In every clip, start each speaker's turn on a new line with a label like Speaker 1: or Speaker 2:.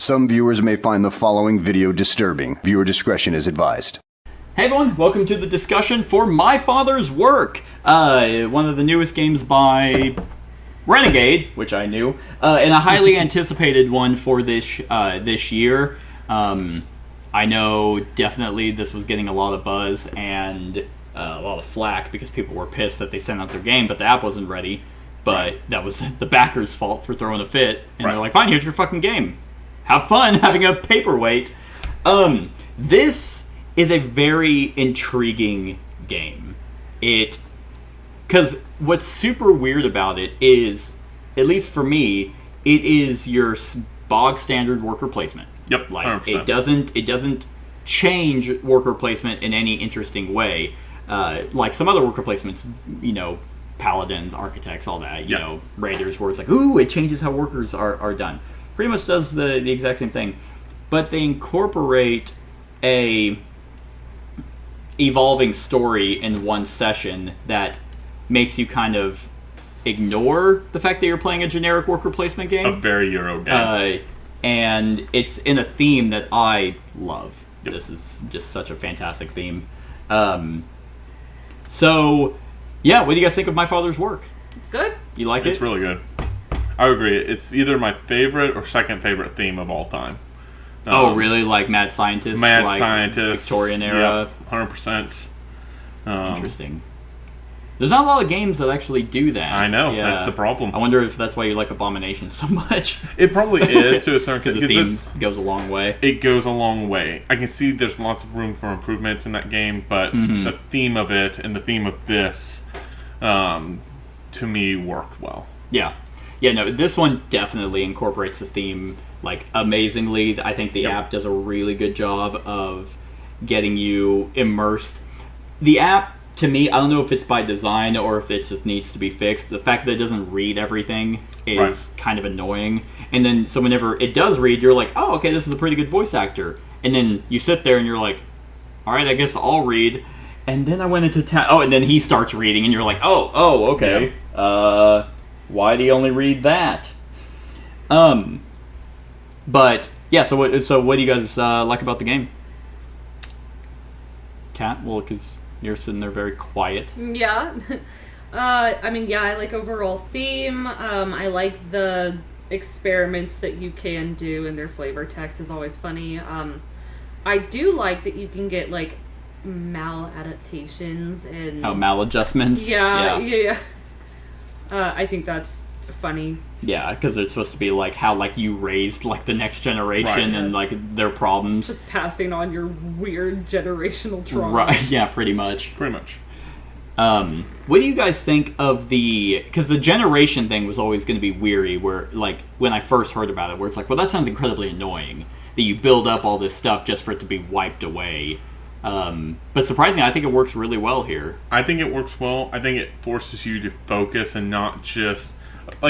Speaker 1: Some viewers may find the following video disturbing. Viewer discretion is advised.
Speaker 2: Hey everyone, welcome to the discussion for My Father's Work, one of the newest games by Renegade, which I knew, and a highly anticipated one for this year. I know definitely this was getting a lot of buzz and a lot of flack because people were pissed that they sent out their game, but the app wasn't ready. But that was the backers' fault for throwing a fit, and they're like, fine, here's your fucking game. Have fun having a paperweight. This is a very intriguing game. Because what's super weird about it is, at least for me, it is your bog standard worker placement.
Speaker 3: Yep,
Speaker 2: like
Speaker 3: 100%.
Speaker 2: it doesn't change worker placement in any interesting way. Like some other worker placements, paladins, architects, all that, raiders, where it's like, ooh, it changes how workers are done. Pretty much does the exact same thing. But they incorporate a evolving story in one session that makes you kind of ignore the fact that you're playing a generic worker placement game.
Speaker 3: A very Euro game.
Speaker 2: And it's in a theme that I love.
Speaker 3: Yep.
Speaker 2: This is just such a fantastic theme. So, yeah, what do you guys think of My Father's Work?
Speaker 4: It's good.
Speaker 2: You like it?
Speaker 3: It's really good. I would agree. It's either my favorite or second favorite theme of all time.
Speaker 2: Oh, really? Like Mad Scientist?
Speaker 3: Mad
Speaker 2: like
Speaker 3: Scientist.
Speaker 2: Victorian era?
Speaker 3: Yep, 100%.
Speaker 2: Interesting. There's not a lot of games that actually do that.
Speaker 3: I know. Yeah. That's the problem.
Speaker 2: I wonder if that's why you like Abomination so much.
Speaker 3: It probably is to a certain
Speaker 2: extent. Because the theme goes a long way.
Speaker 3: It goes a long way. I can see there's lots of room for improvement in that game, but the theme of it and the theme of this, to me, worked well.
Speaker 2: Yeah. Yeah, no, this one definitely incorporates the theme, like, amazingly. I think the app does a really good job of getting you immersed. The app, to me, I don't know if it's by design or if it just needs to be fixed. The fact that it doesn't read everything is kind of annoying. And then, so whenever it does read, you're like, oh, okay, this is a pretty good voice actor. And then you sit there and you're like, all right, I guess I'll read. And then I went into and then he starts reading and you're like, oh, okay. Yeah. Why do you only read that? But yeah. So what do you guys like about the game? Kat, well, because you're sitting there very quiet.
Speaker 4: Yeah. I like overall theme. I like the experiments that you can do, and their flavor text is always funny. I do like that you can get like maladaptations and
Speaker 2: maladjustments.
Speaker 4: Yeah. I think that's funny.
Speaker 2: Yeah, because it's supposed to be like how like you raised like the next generation and like their problems.
Speaker 4: Just passing on your weird generational trauma.
Speaker 2: Right? Yeah, pretty much.
Speaker 3: What
Speaker 2: do you guys think of because the generation thing was always going to be weary, where like when I first heard about it, where it's like, well, that sounds incredibly annoying that you build up all this stuff just for it to be wiped away. But surprisingly, I think it works really well here.
Speaker 3: I think it works well. I think it forces you to focus and not just...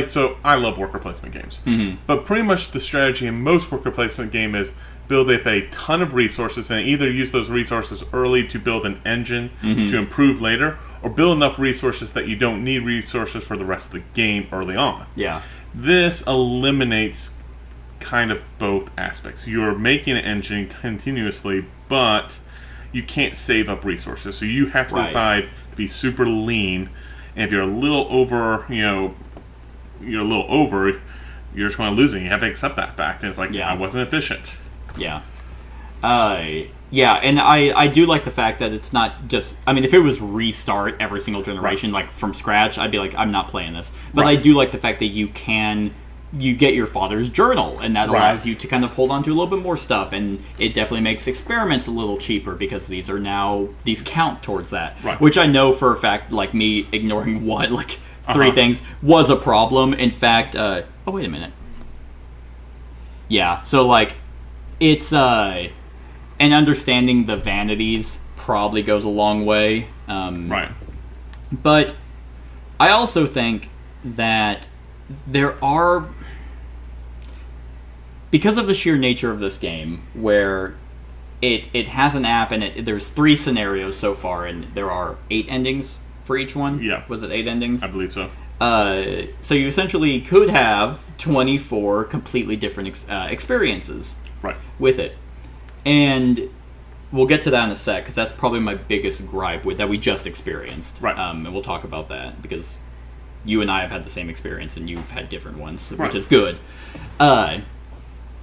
Speaker 3: so I love worker placement games. Mm-hmm. But pretty much the strategy in most worker placement game is build up a ton of resources and either use those resources early to build an engine to improve later, or build enough resources that you don't need resources for the rest of the game early on.
Speaker 2: Yeah.
Speaker 3: This eliminates kind of both aspects. You're making an engine continuously, but you can't save up resources, so you have to decide to be super lean. And if you're a little over, you're just going to lose it. You have to accept that fact. And it's like, I wasn't efficient.
Speaker 2: Yeah. And I do like the fact that it's not just... I mean, if it was restart every single generation, like from scratch, I'd be like, I'm not playing this. But I do like the fact that you get your father's journal, and that allows you to kind of hold on to a little bit more stuff, and it definitely makes experiments a little cheaper because these count towards that. Right. Which I know for a fact, like me ignoring three things was a problem. In fact, wait a minute. Yeah, so like, it's, and understanding the vanities probably goes a long way. But I also think that there are... Because of the sheer nature of this game, where it has an app and there's 3 scenarios so far, and there are 8 endings for each one.
Speaker 3: Yeah.
Speaker 2: Was it 8 endings?
Speaker 3: I believe so.
Speaker 2: So you essentially could have 24 completely different experiences
Speaker 3: Right.
Speaker 2: with it. And we'll get to that in a sec, because that's probably my biggest gripe with that we just experienced.
Speaker 3: Right.
Speaker 2: And we'll talk about that, because you and I have had the same experience, and you've had different ones,
Speaker 3: Right.
Speaker 2: which is good.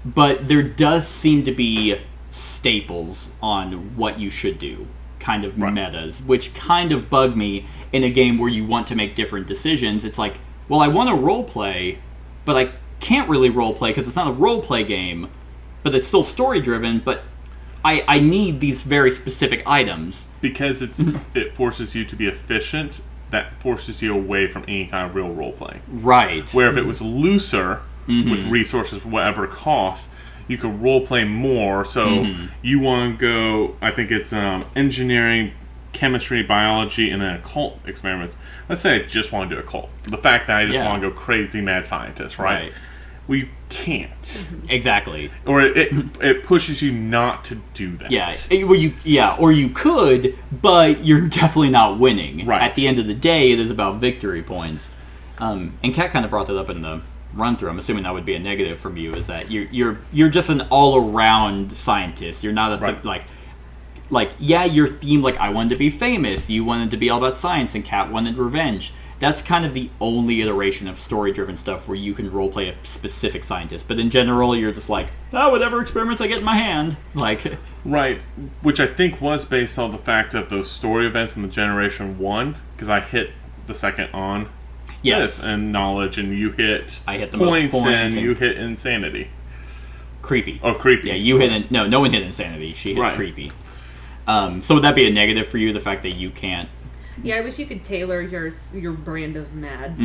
Speaker 2: But there does seem to be staples on what you should do, kind of
Speaker 3: Right.
Speaker 2: metas, which kind of bug me in a game where you want to make different decisions. It's like, well, I want to roleplay, but I can't really roleplay because it's not a roleplay game, but it's still story-driven, but I need these very specific items.
Speaker 3: Because it forces you to be efficient, that forces you away from any kind of real role playing.
Speaker 2: Right.
Speaker 3: Where if it was looser, with resources for whatever cost, you could role play more. So you want to go, I think it's engineering, chemistry, biology, and then occult experiments. Let's say I just want to do occult. The fact that I just
Speaker 2: Yeah.
Speaker 3: want to go crazy mad scientist, right?
Speaker 2: Right.
Speaker 3: Well, you can't.
Speaker 2: Exactly.
Speaker 3: Or it pushes you not to do that.
Speaker 2: Yeah. Or you could, but you're definitely not winning.
Speaker 3: Right.
Speaker 2: At the end of the day, it is about victory points. And Kat kind of brought that up in the run through. I'm assuming that would be a negative from you, is that you're just an all around scientist. You're not a
Speaker 3: Right.
Speaker 2: your theme, like, I wanted to be famous, you wanted to be all about science, and Kat wanted revenge. That's kind of the only iteration of story-driven stuff where you can roleplay a specific scientist. But in general, you're just like, whatever experiments I get in my hand. Like,
Speaker 3: Right, which I think was based on the fact of those story events in the Generation 1, because I hit the second on
Speaker 2: yes,
Speaker 3: this, and knowledge, and you hit
Speaker 2: I hit the most
Speaker 3: points,
Speaker 2: points
Speaker 3: and
Speaker 2: and-
Speaker 3: you hit insanity.
Speaker 2: creepy.
Speaker 3: Oh, creepy.
Speaker 2: Yeah, you hit no one hit insanity. She hit
Speaker 3: Right.
Speaker 2: creepy. So would that be a negative for you, the fact that you can't?
Speaker 4: Yeah, I wish you could tailor your brand of mad.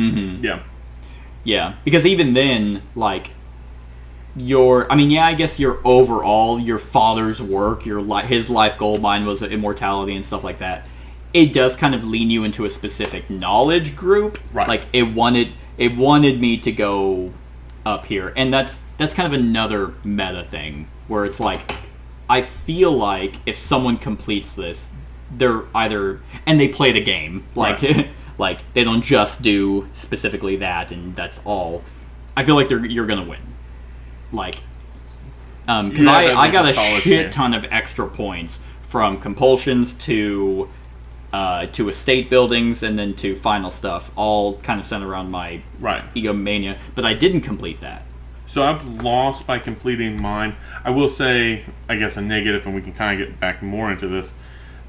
Speaker 3: Yeah.
Speaker 2: Yeah, because even then, like, I guess your overall, your father's work, his life goal, mine was immortality and stuff like that. It does kind of lean you into a specific knowledge group.
Speaker 3: Right.
Speaker 2: Like, it wanted me to go up here, and that's kind of another meta thing where it's like, I feel like if someone completes this, they're either, and they play the game, like,
Speaker 3: Right.
Speaker 2: like they don't just do specifically that and that's all. I feel like you're gonna win, like, because
Speaker 3: Yeah, that
Speaker 2: I
Speaker 3: makes
Speaker 2: got
Speaker 3: a
Speaker 2: a
Speaker 3: solid
Speaker 2: shit
Speaker 3: chance.
Speaker 2: ton of extra points from compulsions to estate buildings and then to final stuff, all kind of centered around my
Speaker 3: Right.
Speaker 2: egomania, but I didn't complete that.
Speaker 3: So I've lost by completing mine. I will say, I guess, a negative, and we can kind of get back more into this.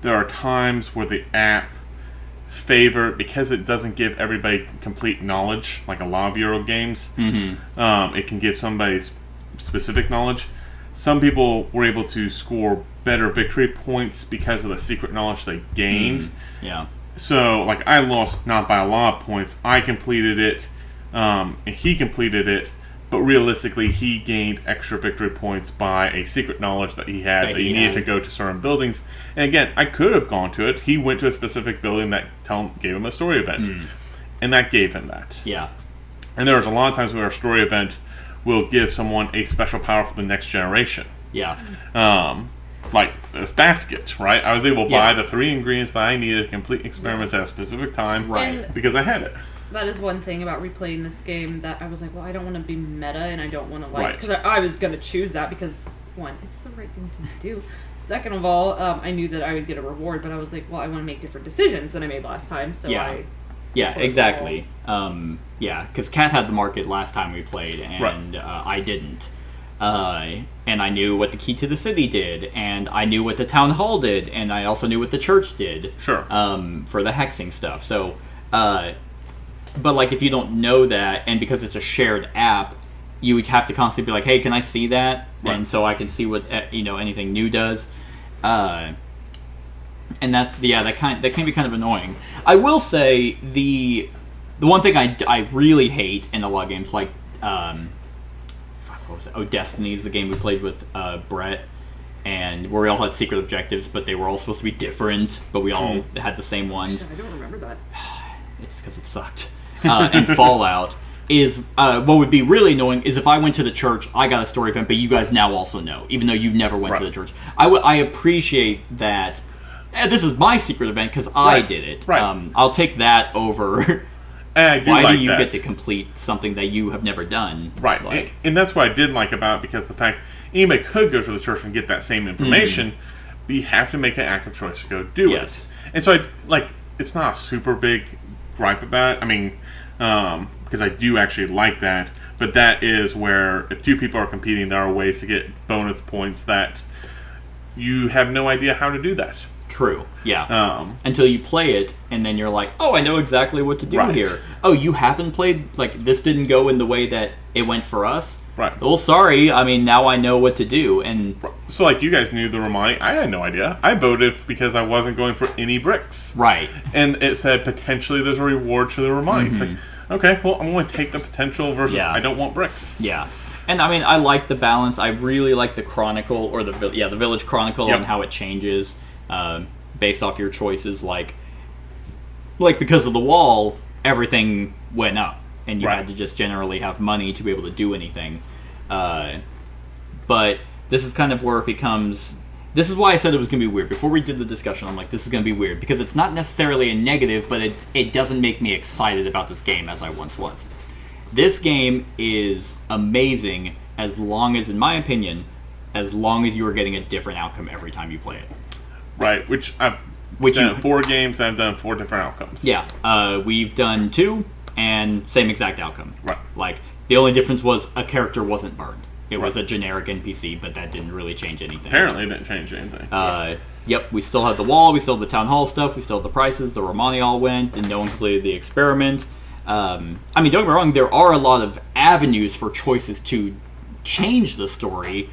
Speaker 3: There are times where the app because it doesn't give everybody complete knowledge, like a lot of Euro games. It can give somebody specific knowledge. Some people were able to score better victory points because of the secret knowledge they gained.
Speaker 2: Yeah.
Speaker 3: So, like, I lost not by a lot of points. I completed it, and he completed it, but realistically, he gained extra victory points by a secret knowledge that he had, that you needed to go to certain buildings. And again, I could have gone to it. He went to a specific building that gave him a story event, and that gave him that.
Speaker 2: Yeah.
Speaker 3: And there's a lot of times where a story event will give someone a special power for the next generation.
Speaker 2: Yeah.
Speaker 3: Like this basket, right? I was able to buy
Speaker 2: Yeah.
Speaker 3: the 3 ingredients that I needed to complete experiments at a specific time,
Speaker 2: Right.
Speaker 4: And
Speaker 3: because I had it.
Speaker 4: that is one thing about replaying this game that I was like, well, I don't want to be meta, and I don't want to, like,
Speaker 3: Right.
Speaker 4: because I was going to choose that because, one, it's the right thing to do. Second of all, I knew that I would get a reward, but I was like, well, I want to make different decisions than I made last time, so
Speaker 2: Yeah.
Speaker 4: I...
Speaker 2: Yeah,
Speaker 4: support
Speaker 2: exactly. Yeah, because Kat had the market last time we played, and I didn't. And I knew what the Key to the City did, and I knew what the Town Hall did, and I also knew what the church did.
Speaker 3: Sure.
Speaker 2: For the hexing stuff. So, but like, if you don't know that, and because it's a shared app, you would have to constantly be like, hey, can I see that?
Speaker 3: Right.
Speaker 2: And so I can see what anything new does. And that's that can be kind of annoying. I will say the one thing I really hate in a lot of games, like what was it? Oh, Destiny is the game we played with Brett, and where we all had secret objectives, but they were all supposed to be different, but we all had the same ones.
Speaker 4: I don't remember that.
Speaker 2: It's because it sucked. And Fallout is what would be really annoying is if I went to the church, I got a story event, but you guys now also know, even though you never went to the church. I appreciate that. This is my secret event because I did it.
Speaker 3: Right.
Speaker 2: I'll take that over.
Speaker 3: I do
Speaker 2: why
Speaker 3: like
Speaker 2: do you
Speaker 3: that.
Speaker 2: get to complete something that you have never done?
Speaker 3: Right,
Speaker 2: Like,
Speaker 3: and that's what I did like about it, because the fact anybody could go to the church and get that same information, but you have to make an active choice to go do
Speaker 2: Yes.
Speaker 3: it. And so, it's not a super big gripe about it. I mean, because I do actually like that, but that is where if two people are competing, there are ways to get bonus points that you have no idea how to do that.
Speaker 2: true. Yeah. Until you play it, and then you're like, oh, I know exactly what to do
Speaker 3: Right.
Speaker 2: here. Oh, you haven't played, like, this didn't go in the way that it went for us?
Speaker 3: Right.
Speaker 2: Well, sorry. I mean, now I know what to do. And
Speaker 3: So, like, you guys knew the Romani. I had no idea. I voted because I wasn't going for any bricks.
Speaker 2: right.
Speaker 3: And it said potentially there's a reward to the Romani. It's like, okay, well, I'm going to take the potential versus
Speaker 2: Yeah.
Speaker 3: I don't want bricks.
Speaker 2: Yeah. And I mean, I like the balance. I really like the Chronicle, or the Village Chronicle,
Speaker 3: Yep.
Speaker 2: and how it changes based off your choices. Like because of the wall, everything went up, and you
Speaker 3: Right.
Speaker 2: had to just generally have money to be able to do anything. But this is kind of where it becomes. This is why I said it was going to be weird. Before we did the discussion, I'm like, this is going to be weird, because it's not necessarily a negative, but it doesn't make me excited about this game as I once was. This game is amazing as long as, in my opinion, as long as you are getting a different outcome every time you play it.
Speaker 3: Right, which I've
Speaker 2: Which
Speaker 3: done
Speaker 2: you-
Speaker 3: 4 games and I've done 4 different outcomes.
Speaker 2: Yeah, we've done 2, and same exact outcome.
Speaker 3: Right.
Speaker 2: Like, the only difference was a character wasn't burned. It was
Speaker 3: Right.
Speaker 2: a generic NPC, but that didn't really change anything.
Speaker 3: Apparently it didn't change anything.
Speaker 2: Yep, we still have the wall, we still have the town hall stuff, we still have the prices, the Romani all went, and no one completed the experiment. I mean, don't get me wrong, there are a lot of avenues for choices to change the story.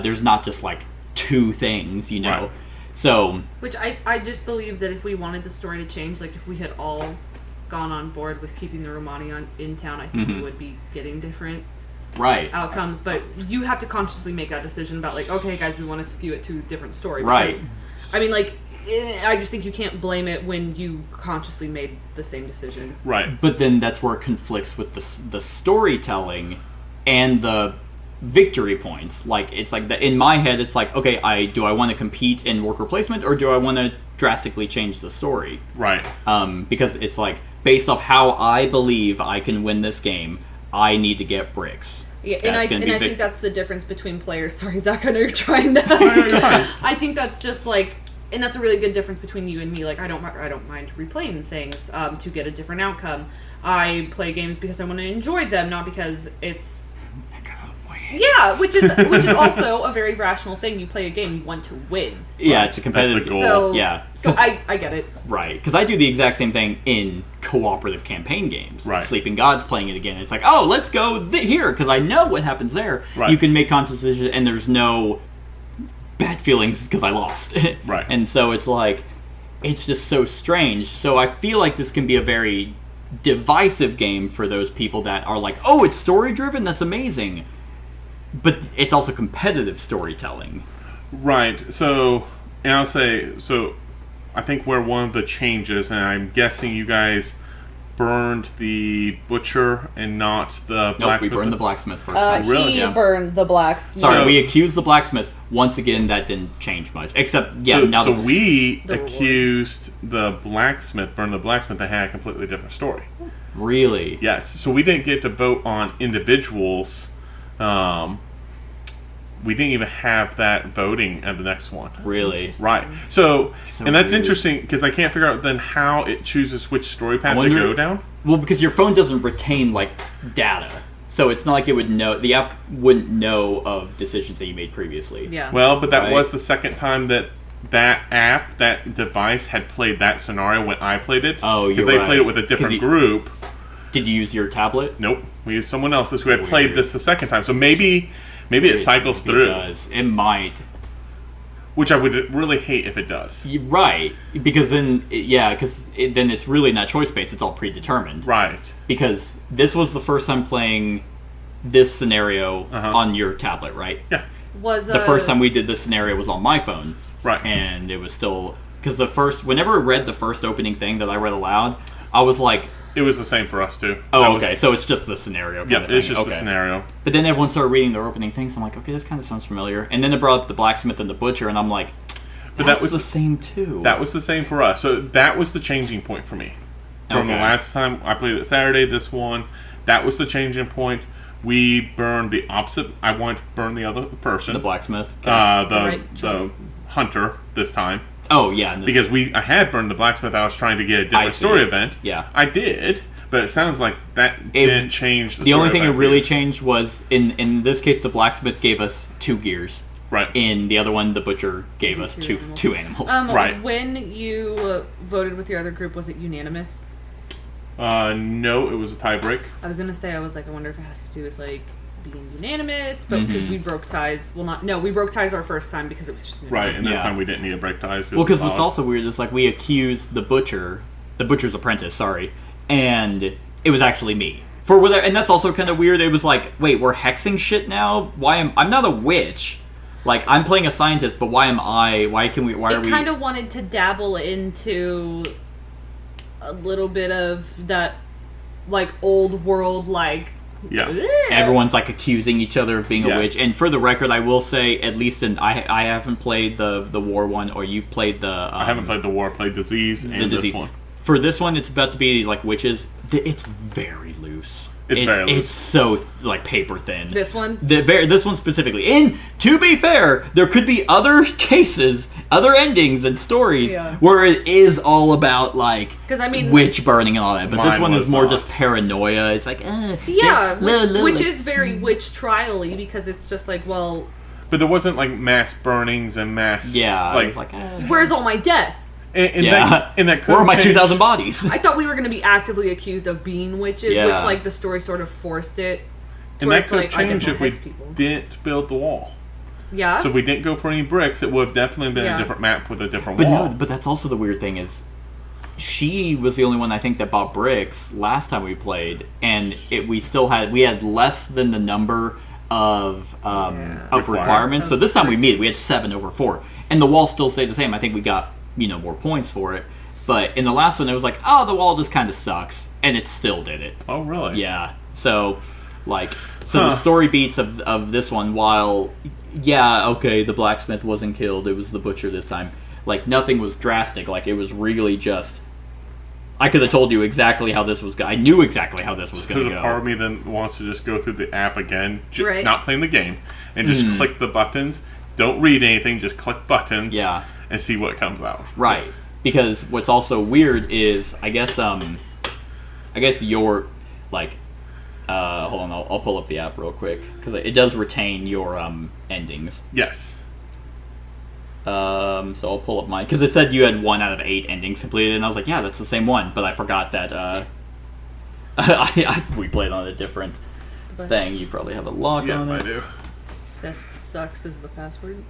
Speaker 2: There's not just, like, 2 things, you know?
Speaker 3: Right.
Speaker 2: So,
Speaker 4: Which I just believe that if we wanted the story to change, like if we had all gone on board with keeping the Romani in town, I think we would be getting different
Speaker 2: right.
Speaker 4: outcomes. But you have to consciously make that decision about, like, okay, guys, we want to skew it to a different story.
Speaker 2: Right.
Speaker 4: Because, I mean, like, I just think you can't blame it when you consciously made the same decisions.
Speaker 3: right.
Speaker 2: But then that's where it conflicts with the storytelling and the victory points. Like, it's like in my head, it's like, okay, do I want to compete in worker placement, or do I want to drastically change the story?
Speaker 3: Right.
Speaker 2: Because it's like, based off how I believe I can win this game, I need to get bricks.
Speaker 4: Yeah,
Speaker 2: That's
Speaker 4: and I
Speaker 2: gonna be
Speaker 4: think that's the difference between players. Sorry, Zach, I know you're trying to.
Speaker 3: you're fine.
Speaker 4: I think that's just like, and that's a really good difference between you and me. Like, I don't mind replaying things to get a different outcome. I play games because I want to enjoy them, not because it's. Yeah, which is also a very rational thing. You play a game, you want to win.
Speaker 2: Yeah, it's a competitive
Speaker 3: That's the goal.
Speaker 4: So
Speaker 2: Yeah,
Speaker 4: so
Speaker 2: 'cause-
Speaker 4: I get it.
Speaker 2: Right, because I do the exact same thing in cooperative campaign games.
Speaker 3: Right.
Speaker 2: Sleeping Gods playing it again. It's like, oh, let's go here, because I know what happens there.
Speaker 3: Right.
Speaker 2: You can make conscious decisions, and there's no bad feelings because I lost.
Speaker 3: Right.
Speaker 2: And so it's like, it's just so strange. So I feel like this can be a very divisive game for those people that are like, oh, it's story-driven? That's amazing. But it's also competitive storytelling.
Speaker 3: Right. So, and I'll say, so I think where one of the changes, and I'm guessing you guys burned the butcher and not the
Speaker 2: Nope,
Speaker 3: blacksmith.
Speaker 2: we burned the blacksmith first time.
Speaker 3: Really?
Speaker 4: He
Speaker 2: Yeah.
Speaker 4: burned the blacksmith.
Speaker 2: Sorry,
Speaker 3: So-
Speaker 2: we accused the blacksmith. Once again, that didn't change much. Except, yeah,
Speaker 3: So,
Speaker 2: now
Speaker 3: so
Speaker 2: that
Speaker 3: we
Speaker 4: The reward.
Speaker 3: accused the blacksmith, burned the blacksmith that had a completely different story.
Speaker 2: really,
Speaker 3: Yes. So we didn't get to vote on individuals. We didn't even have that voting at the next one.
Speaker 2: really,
Speaker 3: Right. So,
Speaker 2: So
Speaker 3: and that's
Speaker 2: weird.
Speaker 3: interesting because I can't figure out then how it chooses which story path to
Speaker 2: wonder-
Speaker 3: go down.
Speaker 2: well, because your phone doesn't retain like data, so it's not like it would know. The app wouldn't know of decisions that you made previously.
Speaker 4: Yeah.
Speaker 3: Well, but that
Speaker 2: Right.
Speaker 3: was the second time that app, that device had played that scenario when I played it.
Speaker 2: Oh,
Speaker 3: because
Speaker 2: you're
Speaker 3: they
Speaker 2: right.
Speaker 3: played it with a
Speaker 2: 'Cause
Speaker 3: different
Speaker 2: you-
Speaker 3: group.
Speaker 2: Did you use your tablet?
Speaker 3: Nope, we used someone else's who had played
Speaker 2: Weird.
Speaker 3: this the second time. So maybe it cycles
Speaker 2: It
Speaker 3: through,
Speaker 2: does. It might.
Speaker 3: which I would really hate if it does.
Speaker 2: You're right, because then, then it's really not choice based. It's all predetermined.
Speaker 3: Right.
Speaker 2: Because this was the first time playing this scenario
Speaker 3: Uh-huh.
Speaker 2: on your tablet, right?
Speaker 3: Yeah.
Speaker 4: Was
Speaker 2: The first time we did this scenario was on my phone.
Speaker 3: Right.
Speaker 2: And it was still, because whenever I read the first opening thing that I read aloud, I was like,
Speaker 3: It was the same for us too.
Speaker 2: oh,
Speaker 3: That
Speaker 2: okay,
Speaker 3: was-
Speaker 2: so it's just the scenario kind
Speaker 3: Yeah,
Speaker 2: of thing.
Speaker 3: it's just
Speaker 2: Okay.
Speaker 3: the scenario.
Speaker 2: But then everyone started reading their opening things. I'm like, okay, this kind of sounds familiar. And then it brought up the blacksmith and the butcher, and I'm like,
Speaker 3: But
Speaker 2: that's
Speaker 3: that was
Speaker 2: the same too.
Speaker 3: That was the same for us. So that was the changing point for me. From the
Speaker 2: Okay.
Speaker 3: last time I played it Saturday, this one, that was the changing point. We burned the opposite. I wanted to burn the other person.
Speaker 2: The blacksmith. Okay.
Speaker 3: The
Speaker 4: right choice.
Speaker 3: hunter this time.
Speaker 2: Oh yeah, and this-
Speaker 3: Because I had burned the blacksmith. I was trying to get a different
Speaker 2: see.
Speaker 3: story event.
Speaker 2: Yeah.
Speaker 3: I did, but it sounds like that didn't change
Speaker 2: the only
Speaker 3: story
Speaker 2: thing it
Speaker 3: event
Speaker 2: really
Speaker 3: either.
Speaker 2: changed was in this case the blacksmith gave us 2 gears.
Speaker 3: Right.
Speaker 2: In the other one, the butcher gave us
Speaker 4: two
Speaker 2: two
Speaker 4: animals.
Speaker 2: animals.
Speaker 3: Right.
Speaker 4: When you voted with your other group, was it unanimous?
Speaker 3: No, it was a tie break.
Speaker 4: I was gonna say, I wonder if it has to do with like being unanimous, but because we broke ties. Well, we broke ties our first time because it was just unanimous.
Speaker 3: Right, and this
Speaker 2: Yeah.
Speaker 3: time we didn't need to break ties.
Speaker 2: Well, because what's also weird is like we accused the butcher's apprentice, sorry, and it was actually me. For whether, and that's also kind of weird. It was like, wait, we're hexing shit now? I'm not a witch. Like, I'm playing a scientist, but why am I? Why are we?
Speaker 4: It kind of wanted to dabble into a little bit of that, like, old world, like.
Speaker 3: Yeah.
Speaker 2: Everyone's like accusing each other of being a
Speaker 3: Yes.
Speaker 2: witch. And for the record, I will say, at least I haven't played the war one, or you've played the.
Speaker 3: I haven't played the war, played disease, and
Speaker 2: disease.
Speaker 3: this one.
Speaker 2: For this one, it's about to be like witches. It's very loose.
Speaker 3: It's very loose.
Speaker 2: It's so like paper thin.
Speaker 4: This one?
Speaker 2: This one specifically. And to be fair, there could be other cases, other endings and stories
Speaker 4: Yeah.
Speaker 2: where it is all about like
Speaker 4: 'Cause, I mean-
Speaker 2: witch burning and all that. But this
Speaker 3: Mine
Speaker 2: one is
Speaker 3: was
Speaker 2: more
Speaker 3: not.
Speaker 2: just paranoia. It's like
Speaker 4: Yeah,
Speaker 2: they're-
Speaker 4: which is very witch trial-y because it's just like, well,
Speaker 3: But there wasn't like mass burnings and mass.
Speaker 2: yeah.
Speaker 3: like,
Speaker 2: It was like
Speaker 4: where's all my death?
Speaker 3: and
Speaker 2: yeah.
Speaker 3: that could
Speaker 2: Where are my
Speaker 3: change-
Speaker 2: 2,000 bodies?
Speaker 4: I thought we were going to be actively accused of being witches,
Speaker 2: Yeah.
Speaker 4: which like the story sort of forced it. To
Speaker 3: And
Speaker 4: where
Speaker 3: that
Speaker 4: it's
Speaker 3: could
Speaker 4: like, I guess
Speaker 3: change
Speaker 4: we'll
Speaker 3: if we
Speaker 4: hex people.
Speaker 3: didn't build the wall.
Speaker 4: Yeah.
Speaker 3: So if we didn't go for any bricks, it would have definitely been
Speaker 4: Yeah.
Speaker 3: a different map with a different
Speaker 2: But
Speaker 3: wall.
Speaker 2: no, but that's also the weird thing is, she was the only one I think that bought bricks last time we played, and we had less than the number of requirements. So this time we had 7 over 4, and the wall still stayed the same. I think we got more points for it, but in the last one it was like, oh, the wall just kind of sucks, and it still did it.
Speaker 3: Oh, really?
Speaker 2: Yeah. So, the story beats of this one, while, yeah, okay, the blacksmith wasn't killed, it was the butcher this time. Like, nothing was drastic. Like, it was really just... I could have told you exactly how this was... I knew exactly how this was going
Speaker 3: There's
Speaker 2: to
Speaker 3: a
Speaker 2: go.
Speaker 3: part of me that wants to just go through the app again,
Speaker 4: Right.
Speaker 3: not playing the game, and just click the buttons. Don't read anything, just click buttons.
Speaker 2: Yeah.
Speaker 3: And see what comes out.
Speaker 2: Right. Because what's also weird is, I guess your, like... hold on, I'll pull up the app real quick, because it does retain your endings.
Speaker 3: Yes.
Speaker 2: So I'll pull up mine, because it said you had 1 out of 8 endings completed, and I was like, yeah, that's the same one, but I forgot that we played on a different thing. You probably have a lock
Speaker 3: Yeah,
Speaker 2: on
Speaker 3: I
Speaker 2: it.
Speaker 3: do.
Speaker 4: Sucks is the password.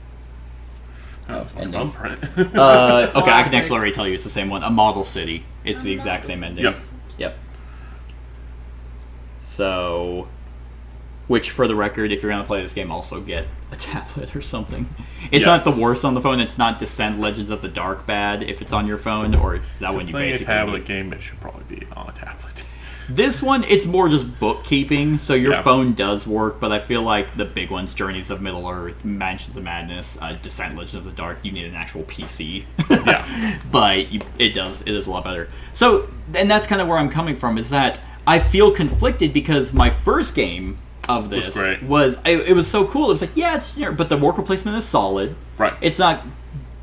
Speaker 3: Oh, it's my
Speaker 2: endings.
Speaker 3: thumbprint.
Speaker 2: Okay, I can
Speaker 4: Classic.
Speaker 2: actually already tell you it's the same one. A Model City. It's the exact same ending.
Speaker 3: Yep.
Speaker 2: Yep. So, which, for the record, if you're going to play this game, also get a tablet or something. It's not the
Speaker 3: Yes.
Speaker 2: worst on the phone. It's not Descent Legends of the Dark bad if it's on your phone, or that one you
Speaker 3: Playing a
Speaker 2: basically
Speaker 3: tablet
Speaker 2: need.
Speaker 3: game, it should probably be on a tablet.
Speaker 2: This one, it's more just bookkeeping, so your
Speaker 3: Yeah.
Speaker 2: phone does work, but I feel like the big ones, Journeys of Middle-earth, Mansions of Madness, Descent Legends of the Dark, you need an actual PC.
Speaker 3: Yeah.
Speaker 2: But it is a lot better. So, and that's kind of where I'm coming from, is that I feel conflicted because my first game of this
Speaker 3: great.
Speaker 2: it was so cool. It was like, yeah, it's, but the worker placement is solid.
Speaker 3: Right.
Speaker 2: It's not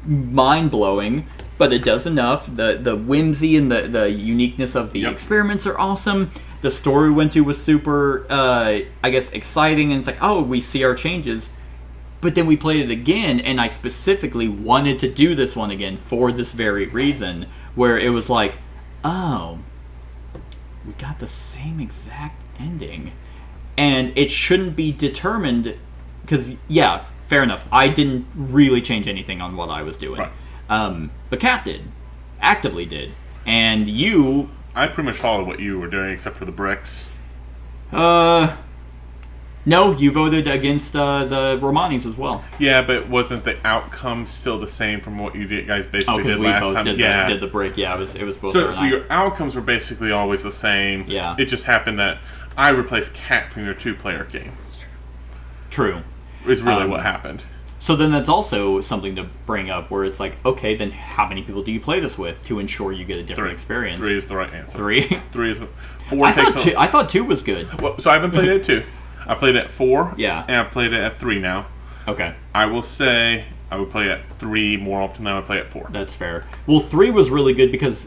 Speaker 2: mind-blowing, but it does enough. The whimsy and the uniqueness of the
Speaker 3: Yep.
Speaker 2: experiments are awesome. The story we went to was super, I guess, exciting, and it's like, oh, we see our changes. But then we played it again, and I specifically wanted to do this one again for this very reason, where it was like, oh, we got the same exact ending. And it shouldn't be determined, because, yeah, fair enough, I didn't really change anything on what I was doing.
Speaker 3: Right.
Speaker 2: But Kat did, actively did. And you,
Speaker 3: I pretty much followed what you were doing, except for the bricks.
Speaker 2: no, you voted against the Romanis as well.
Speaker 3: Yeah, but wasn't the outcome still the same from what you guys
Speaker 2: Oh,
Speaker 3: basically
Speaker 2: because
Speaker 3: did
Speaker 2: we
Speaker 3: last
Speaker 2: both
Speaker 3: time?
Speaker 2: did the break. Yeah, it was both.
Speaker 3: So,
Speaker 2: her and
Speaker 3: so
Speaker 2: I.
Speaker 3: your outcomes were basically always the same.
Speaker 2: Yeah.
Speaker 3: It just happened that I replaced Cat from your 2-player game.
Speaker 2: True.
Speaker 3: Is really what happened.
Speaker 2: So then that's also something to bring up where it's like, okay, then how many people do you play this with to ensure you get a different experience?
Speaker 3: 3 is the right answer.
Speaker 2: 3?
Speaker 3: 3 is the 4
Speaker 2: I thought 2 was good.
Speaker 3: Well, so I haven't played it at 2. I played it at 4.
Speaker 2: Yeah.
Speaker 3: And I played it at 3 now.
Speaker 2: Okay.
Speaker 3: I will say I would play at 3 more often than I would play at 4.
Speaker 2: That's fair. Well, 3 was really good because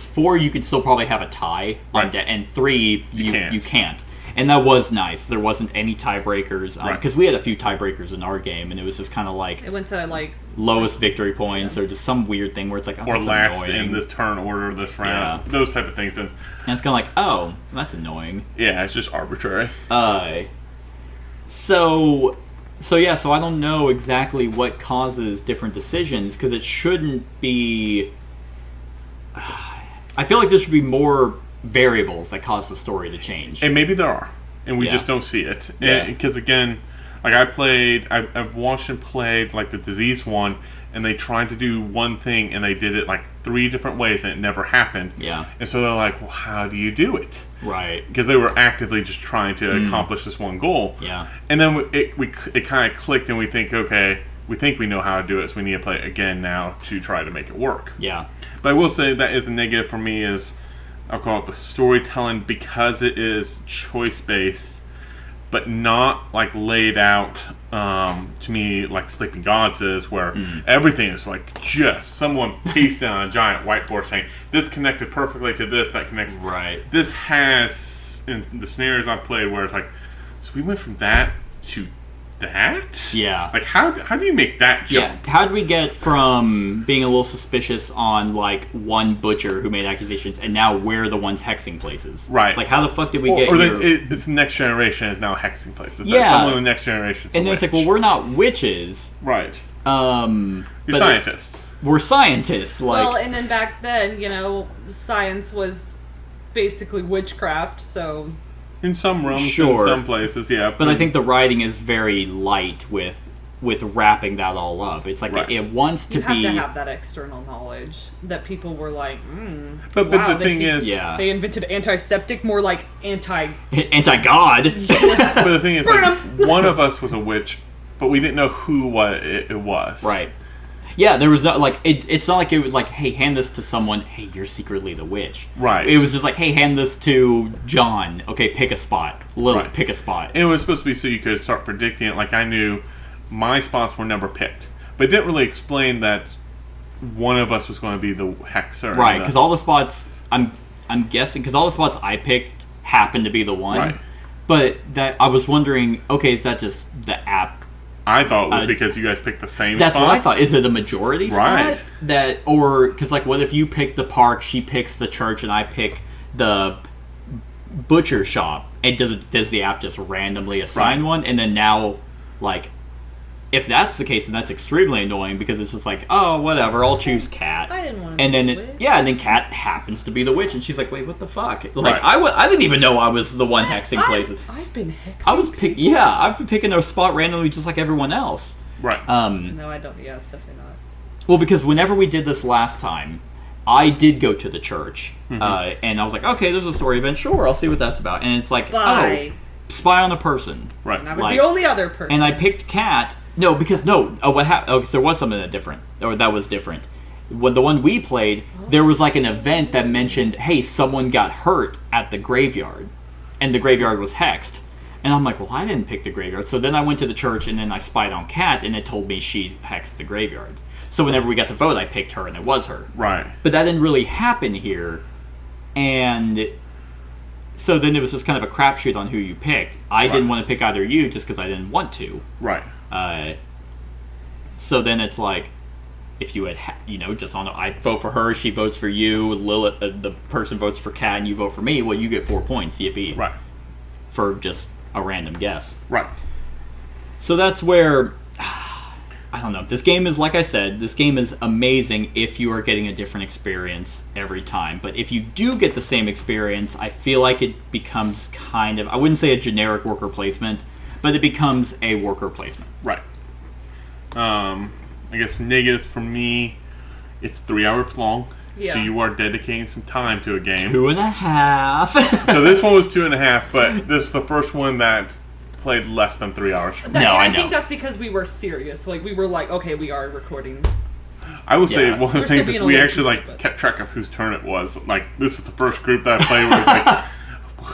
Speaker 2: 4 you could still probably have a tie on
Speaker 3: Right.
Speaker 2: and 3
Speaker 3: can't.
Speaker 2: you can't. And that was nice. There wasn't any tiebreakers
Speaker 3: Right.
Speaker 2: because we had a few tiebreakers in our game, and it was just kind of like
Speaker 4: It went to like
Speaker 2: lowest victory points or just some weird thing where it's like, oh,
Speaker 3: Or
Speaker 2: that's
Speaker 3: last
Speaker 2: annoying.
Speaker 3: in this turn order, this round,
Speaker 2: Yeah.
Speaker 3: those type of things. And
Speaker 2: And it's kind of like, oh, that's annoying.
Speaker 3: yeah, it's just arbitrary.
Speaker 2: So I don't know exactly what causes different decisions because it shouldn't be. I feel like there should be more variables that cause the story to change.
Speaker 3: And maybe there are, and we
Speaker 2: Yeah.
Speaker 3: just don't see it.
Speaker 2: Yeah.
Speaker 3: Because again, like I've watched and played like the disease one, and they tried to do one thing, and they did it like 3 different ways, and it never happened.
Speaker 2: Yeah.
Speaker 3: And so they're like, well, how do you do it?
Speaker 2: Right.
Speaker 3: Because they were actively just trying to accomplish this one goal.
Speaker 2: Yeah.
Speaker 3: And then it kind of clicked, and we think, okay, we think we know how to do it, so we need to play it again now to try to make it work.
Speaker 2: Yeah.
Speaker 3: But I will say that is a negative for me is, I'll call it the storytelling, because it is choice-based, but not like laid out to me like Sleeping Gods is, where everything is like just someone pasted on a giant whiteboard saying, this connected perfectly to this, that connects.
Speaker 2: Right.
Speaker 3: This has, in the scenarios I've played, where it's like, so we went from that to that?
Speaker 2: Yeah.
Speaker 3: Like, how do you make that
Speaker 2: Yeah.
Speaker 3: jump?
Speaker 2: How did we get from being a little suspicious on like one butcher who made accusations, and now we're the ones hexing places?
Speaker 3: Right.
Speaker 2: Like, how the fuck did we get
Speaker 3: Or
Speaker 2: here?
Speaker 3: it's the next generation is now hexing places.
Speaker 2: Yeah.
Speaker 3: Someone in the next generation.
Speaker 2: And then it's like, well, we're not witches.
Speaker 3: right.
Speaker 2: You're
Speaker 3: You're scientists.
Speaker 2: We're scientists. Like,
Speaker 4: well, and then back then, science was basically witchcraft, so
Speaker 3: In some realms,
Speaker 2: Sure.
Speaker 3: in some places, yeah.
Speaker 2: but I think the writing is very light with wrapping that all up. It's like
Speaker 3: Right.
Speaker 2: it wants to
Speaker 4: you have
Speaker 2: be.
Speaker 4: to have that external knowledge that people were like,
Speaker 3: But
Speaker 4: wow,
Speaker 3: the thing is,
Speaker 2: Yeah.
Speaker 4: they invented antiseptic, more like anti.
Speaker 2: Anti-God.
Speaker 3: but the thing is,
Speaker 4: Burn
Speaker 3: like, one of us was a witch, but we didn't know who it was.
Speaker 2: Right. Yeah, there was no, like, it's not like it was like, hey, hand this to someone, hey, you're secretly the witch.
Speaker 3: Right.
Speaker 2: It was just like, hey, hand this to John, okay, pick a spot. Lilith,
Speaker 3: Right.
Speaker 2: pick a spot.
Speaker 3: And it was supposed to be so you could start predicting it. Like, I knew my spots were never picked, but it didn't really explain that one of us was going to be the hexer.
Speaker 2: Right, because all the spots, I'm guessing, because all the spots I picked happened to be the one.
Speaker 3: Right.
Speaker 2: But that, I was wondering, okay, is that just the app?
Speaker 3: I thought it was because you guys picked the same
Speaker 2: That's
Speaker 3: spots.
Speaker 2: what I thought. Is it a majority spot?
Speaker 3: Right.
Speaker 2: That, or, because, like, what if you pick the park, she picks the church, and I pick the butcher shop? And does the app just randomly assign
Speaker 3: Right.
Speaker 2: one? And then now, like, if that's the case, then that's extremely annoying because it's just like, oh, whatever, I'll choose Cat.
Speaker 4: I didn't want to
Speaker 2: And
Speaker 4: be
Speaker 2: then,
Speaker 4: the witch.
Speaker 2: and then Cat happens to be the witch, and she's like, wait, what the fuck? Like,
Speaker 3: Right.
Speaker 2: I didn't even know I was the one hexing places.
Speaker 4: I've been hexing.
Speaker 2: I was I've been picking a spot randomly just like everyone else.
Speaker 3: Right.
Speaker 4: No, I don't. Yeah, it's definitely not.
Speaker 2: Well, because whenever we did this last time, I did go to the church, and I was like, okay, there's a story event, sure, I'll see what that's about. And it's like,
Speaker 4: Bye.
Speaker 2: oh, spy on a person.
Speaker 3: right.
Speaker 4: And I was
Speaker 2: Like-
Speaker 4: the only other person.
Speaker 2: And I picked Cat. No, because no. Oh, what happened? Oh, because there was something that was different. When the one we played, there was like an event that mentioned, hey, someone got hurt at the graveyard, and the graveyard was hexed. And I'm like, well, I didn't pick the graveyard. So then I went to the church, and then I spied on Cat, and it told me she hexed the graveyard. So whenever we got to vote, I picked her, and it was her.
Speaker 3: Right.
Speaker 2: But that didn't really happen here, and so then it was just kind of a crapshoot on who you picked. I didn't want to pick either you just because I didn't want to.
Speaker 3: Right.
Speaker 2: So then it's like, if you had, just on, I vote for her, she votes for you, Lilith, the person votes for Cat, and you vote for me. Well, you get 4 points, yippee,
Speaker 3: Right.
Speaker 2: for just a random guess.
Speaker 3: Right.
Speaker 2: So that's where, I don't know. This game is, like I said, this game is amazing if you are getting a different experience every time. But if you do get the same experience, I feel like it becomes kind of, I wouldn't say a generic worker placement, but it becomes a worker placement.
Speaker 3: Right. I guess negatives for me, it's 3 hours long.
Speaker 4: Yeah.
Speaker 3: So you are dedicating some time to a game.
Speaker 2: 2.5.
Speaker 3: So this one was 2.5, but this is the first one that played less than 3 hours.
Speaker 2: No, I know.
Speaker 4: think that's because we were serious. Like, we were like, okay, we are recording.
Speaker 3: I will say
Speaker 2: Yeah.
Speaker 3: one of the
Speaker 4: We're still
Speaker 3: things is
Speaker 4: being a
Speaker 3: we
Speaker 4: little
Speaker 3: actually
Speaker 4: goofy, but-
Speaker 3: kept track of whose turn it was. Like, this is the first group that I played where it's like,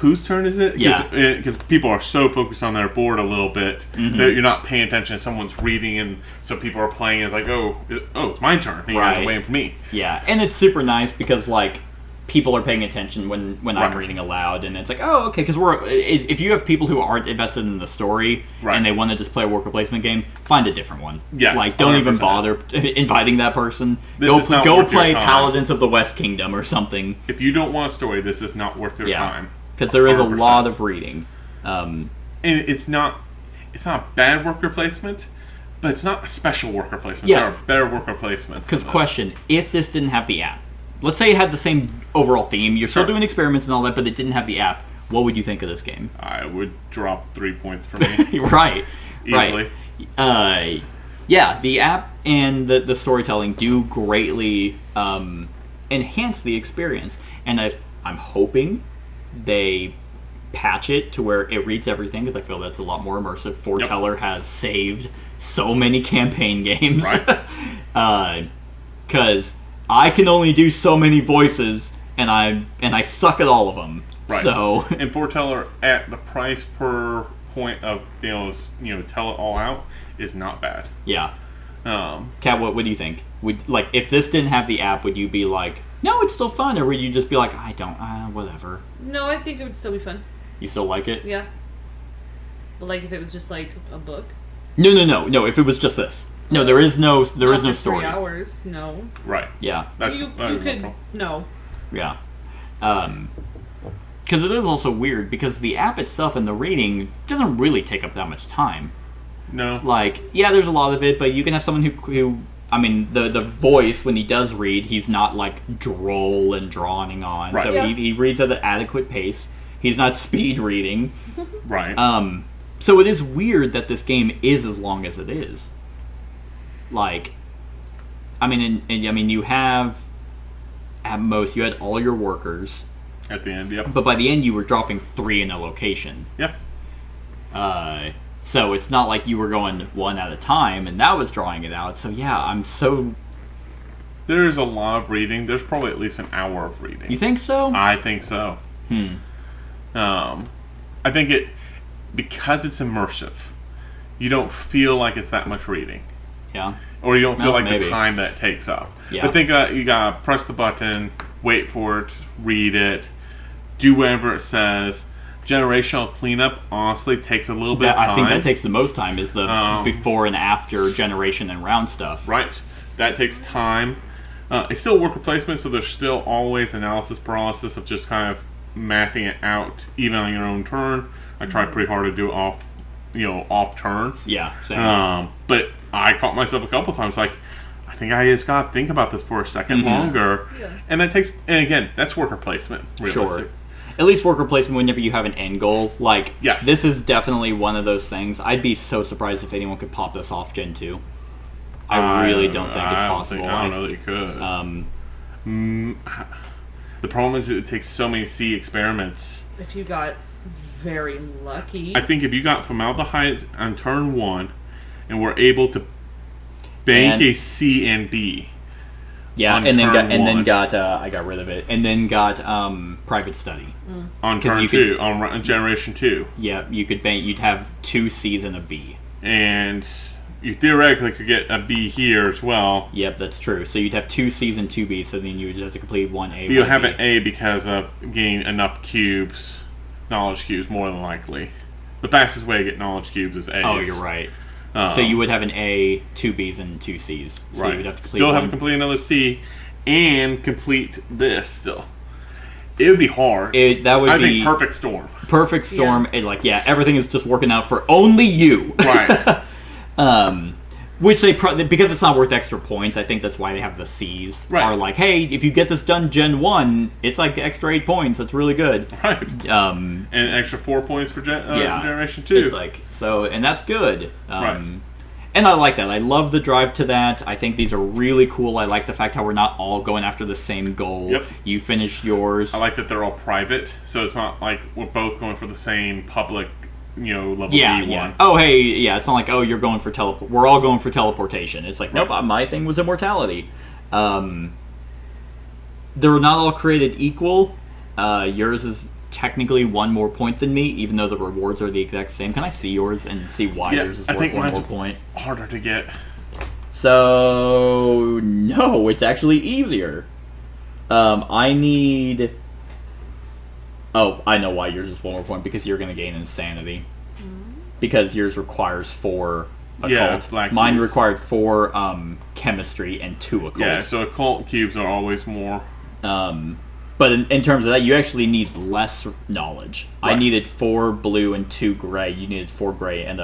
Speaker 3: whose turn is it? Because people are so focused on their board a little bit that you're not paying attention. Someone's reading, and so people are playing. It's like, it's my turn. And you guys are
Speaker 2: Right.
Speaker 3: waiting for me.
Speaker 2: Yeah, and it's super nice because like people are paying attention when I'm
Speaker 3: Right.
Speaker 2: reading aloud, and it's like, oh, okay, because if you have people who aren't invested in the story
Speaker 3: Right.
Speaker 2: and they want to just play a worker placement game, find a different one.
Speaker 3: Yes,
Speaker 2: like don't even
Speaker 3: 100%.
Speaker 2: bother inviting that person.
Speaker 3: This
Speaker 2: Go
Speaker 3: is not
Speaker 2: go
Speaker 3: worth your
Speaker 2: play
Speaker 3: time.
Speaker 2: Paladins of the West Kingdom or something.
Speaker 3: If you don't want a story, this is not worth your
Speaker 2: Yeah,
Speaker 3: time.
Speaker 2: because there is a
Speaker 3: 100%.
Speaker 2: lot of reading.
Speaker 3: And it's not bad worker placement, but it's not a special worker placement.
Speaker 2: Yeah.
Speaker 3: There are better worker placements.
Speaker 2: Because
Speaker 3: than this.
Speaker 2: question, if this didn't have the app, let's say it had the same overall theme, you're still
Speaker 3: Sure.
Speaker 2: doing experiments and all that, but it didn't have the app, what would you think of this game?
Speaker 3: I would drop 3 points for me.
Speaker 2: Right.
Speaker 3: Easily.
Speaker 2: Right. Yeah, the app and the storytelling do greatly enhance the experience. And I'm hoping they patch it to where it reads everything, because I feel that's a lot more immersive. Foreteller has saved so many campaign games.
Speaker 3: Right.
Speaker 2: Because I can only do so many voices, and I suck at all of them.
Speaker 3: Right.
Speaker 2: So
Speaker 3: And Foreteller at the price per point of tell it all out is not bad.
Speaker 2: yeah. Kat, what do you think? If this didn't have the app, would you be like, no, it's still fun, or would you just be like, I don't, whatever?
Speaker 4: No, I think it would still be fun.
Speaker 2: You still like it?
Speaker 4: Yeah. But like if it was just like a book.
Speaker 2: No. If it was just this, no, there is no
Speaker 4: Not for
Speaker 2: story.
Speaker 4: 3 hours. No.
Speaker 3: Right.
Speaker 2: Yeah,
Speaker 3: That's
Speaker 4: you
Speaker 3: no
Speaker 4: could
Speaker 3: problem.
Speaker 4: no.
Speaker 2: yeah. Because it is also weird because the app itself and the reading doesn't really take up that much time.
Speaker 3: No.
Speaker 2: Like, yeah, there's a lot of it, but you can have someone who I mean, the voice, when he does read, he's not, like, droll and drawing on.
Speaker 3: Right.
Speaker 2: So
Speaker 4: Yeah.
Speaker 2: he reads at an adequate pace. He's not speed reading.
Speaker 3: Right.
Speaker 2: So it is weird that this game is as long as it is. Like, I mean, you have, at most, you had all your workers,
Speaker 3: At the end, yep.
Speaker 2: but by the end you were dropping 3 in a location.
Speaker 3: Yep.
Speaker 2: So it's not like you were going one at a time, and that was drawing it out. So yeah,
Speaker 3: There's a lot of reading. There's probably at least an hour of reading.
Speaker 2: You think so?
Speaker 3: I think so. I think because it's immersive, you don't feel like it's that much reading.
Speaker 2: Yeah.
Speaker 3: Or you don't feel
Speaker 2: No,
Speaker 3: like
Speaker 2: maybe.
Speaker 3: the time that it takes up.
Speaker 2: Yeah.
Speaker 3: But think you gotta press the button, wait for it, read it, do whatever it says. Generational cleanup honestly takes a little bit of time.
Speaker 2: I think that takes the most time, is the
Speaker 3: Um,
Speaker 2: before and after generation and round stuff.
Speaker 3: Right. That takes time. It's still worker placement, so there's still always analysis paralysis of just kind of mathing it out, even on your own turn. I tried pretty hard to do it off turns.
Speaker 2: Yeah, same.
Speaker 3: But I caught myself a couple times like, I think I just gotta think about this for a second longer.
Speaker 4: Yeah.
Speaker 3: And again, that's worker placement.
Speaker 2: Sure.
Speaker 3: Realistic.
Speaker 2: At least worker placement whenever you have an end goal. Like,
Speaker 3: Yes.
Speaker 2: this is definitely one of those things. I'd be so surprised if anyone could pop this off Gen 2. I really don't think it's possible.
Speaker 3: I don't know that you could.
Speaker 2: Um,
Speaker 3: The problem is it takes so many C experiments.
Speaker 4: If you got very lucky.
Speaker 3: I think if you got formaldehyde on turn 1 and were able to bank
Speaker 2: And-
Speaker 3: a C and B.
Speaker 2: yeah,
Speaker 3: On
Speaker 2: and then
Speaker 3: turn
Speaker 2: got
Speaker 3: one.
Speaker 2: I got rid of it, and then got private study.
Speaker 3: On
Speaker 2: 'Cause
Speaker 3: turn
Speaker 2: you
Speaker 3: 2, on generation 2.
Speaker 2: Yeah, you could bank. You'd have 2 C's and a B.
Speaker 3: And you theoretically could get a B here as well.
Speaker 2: Yep, that's true. So you'd have 2 C's and 2 B's. So then you would just complete 1A.
Speaker 3: But you'll
Speaker 2: 1B.
Speaker 3: have an A because of getting enough cubes, knowledge cubes, more than likely. The fastest way to get knowledge cubes is A's.
Speaker 2: Oh, you're right. So you would have an A, 2 B's, and 2 C's. So
Speaker 3: Right.
Speaker 2: you'd have to complete
Speaker 3: Still have to
Speaker 2: one.
Speaker 3: complete another C and complete this still. It would be hard.
Speaker 2: That would
Speaker 3: I
Speaker 2: be
Speaker 3: think perfect storm.
Speaker 2: perfect storm. And everything is just working out for only you.
Speaker 3: Right.
Speaker 2: Which because it's not worth extra points, I think that's why they have the C's.
Speaker 3: Right.
Speaker 2: Are like, hey, if you get this done Gen 1, it's like extra 8 points. That's really good.
Speaker 3: Right.
Speaker 2: Um,
Speaker 3: And an extra 4 points for
Speaker 2: yeah.
Speaker 3: generation 2.
Speaker 2: It's like, so, and that's good.
Speaker 3: Right.
Speaker 2: And I like that. I love the drive to that. I think these are really cool. I like the fact how we're not all going after the same goal.
Speaker 3: Yep.
Speaker 2: You finished yours.
Speaker 3: I like that they're all private, so it's not like we're both going for the same public, level
Speaker 2: Yeah,
Speaker 3: D
Speaker 2: yeah.
Speaker 3: one.
Speaker 2: Oh, hey, yeah. It's not like, oh, you're going for we're all going for teleportation. It's like, nope.
Speaker 3: Right.
Speaker 2: My thing was immortality. They were not all created equal. Yours is technically one more point than me, even though the rewards are the exact same. Can I see yours and see why
Speaker 3: Yeah,
Speaker 2: yours is
Speaker 3: I
Speaker 2: worth
Speaker 3: think
Speaker 2: one
Speaker 3: mine's
Speaker 2: more point?
Speaker 3: harder to get.
Speaker 2: So no, it's actually easier. I need. Oh, I know why yours is one more point, because you're going to gain insanity. Because yours requires 4 occult.
Speaker 3: Yeah, black
Speaker 2: Mine
Speaker 3: cubes.
Speaker 2: required 4 chemistry and 2 occult.
Speaker 3: Yeah, so occult cubes are always more.
Speaker 2: But in terms of that, you actually need less knowledge. I
Speaker 3: Right.
Speaker 2: needed 4 blue and 2 gray. You needed 4 gray and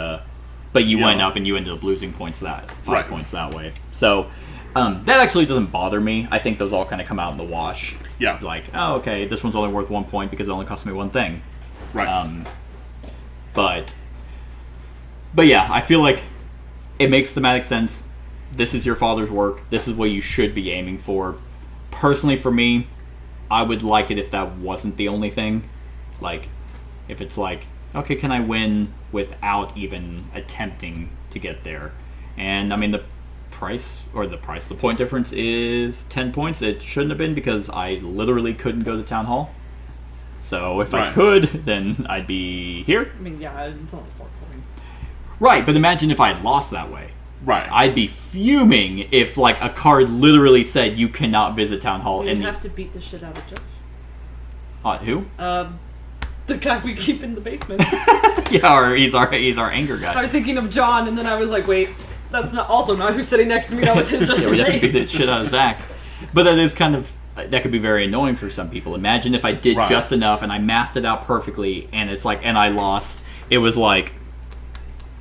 Speaker 2: but you went
Speaker 3: Yellow.
Speaker 2: up and you ended up losing points 5
Speaker 3: Right.
Speaker 2: points that way. So that actually doesn't bother me. I think those all kind of come out in the wash.
Speaker 3: Yeah.
Speaker 2: Like, oh, okay, this one's only worth 1 point because it only cost me 1 thing.
Speaker 3: Right.
Speaker 2: But yeah, I feel like it makes thematic sense. This is your father's work. This is what you should be aiming for. Personally, for me, I would like it if that wasn't the only thing. Like, if it's like, okay, can I win without even attempting to get there? And, I mean, the point difference is 10 points. It shouldn't have been, because I literally couldn't go to Town Hall. So if I
Speaker 3: Right.
Speaker 2: could, then I'd be here.
Speaker 4: I mean, yeah, it's only 4 points.
Speaker 2: Right, but imagine if I had lost that way.
Speaker 3: right.
Speaker 2: I'd be fuming if, like, a card literally said you cannot visit Town Hall.
Speaker 4: We'd
Speaker 2: And
Speaker 4: have to beat the shit out of Josh.
Speaker 2: who?
Speaker 4: The guy we keep in the basement.
Speaker 2: Yeah, or he's our anger
Speaker 4: I
Speaker 2: guy.
Speaker 4: was thinking of John, and then I was like, wait, that's not also not who's sitting next to me. That was his just
Speaker 2: Yeah, we'd have to beat
Speaker 4: name.
Speaker 2: the shit out of Zach. But that is kind of, that could be very annoying for some people. Imagine if I did
Speaker 3: Right.
Speaker 2: just enough and I mathed it out perfectly, and it's like, and I lost. It was like,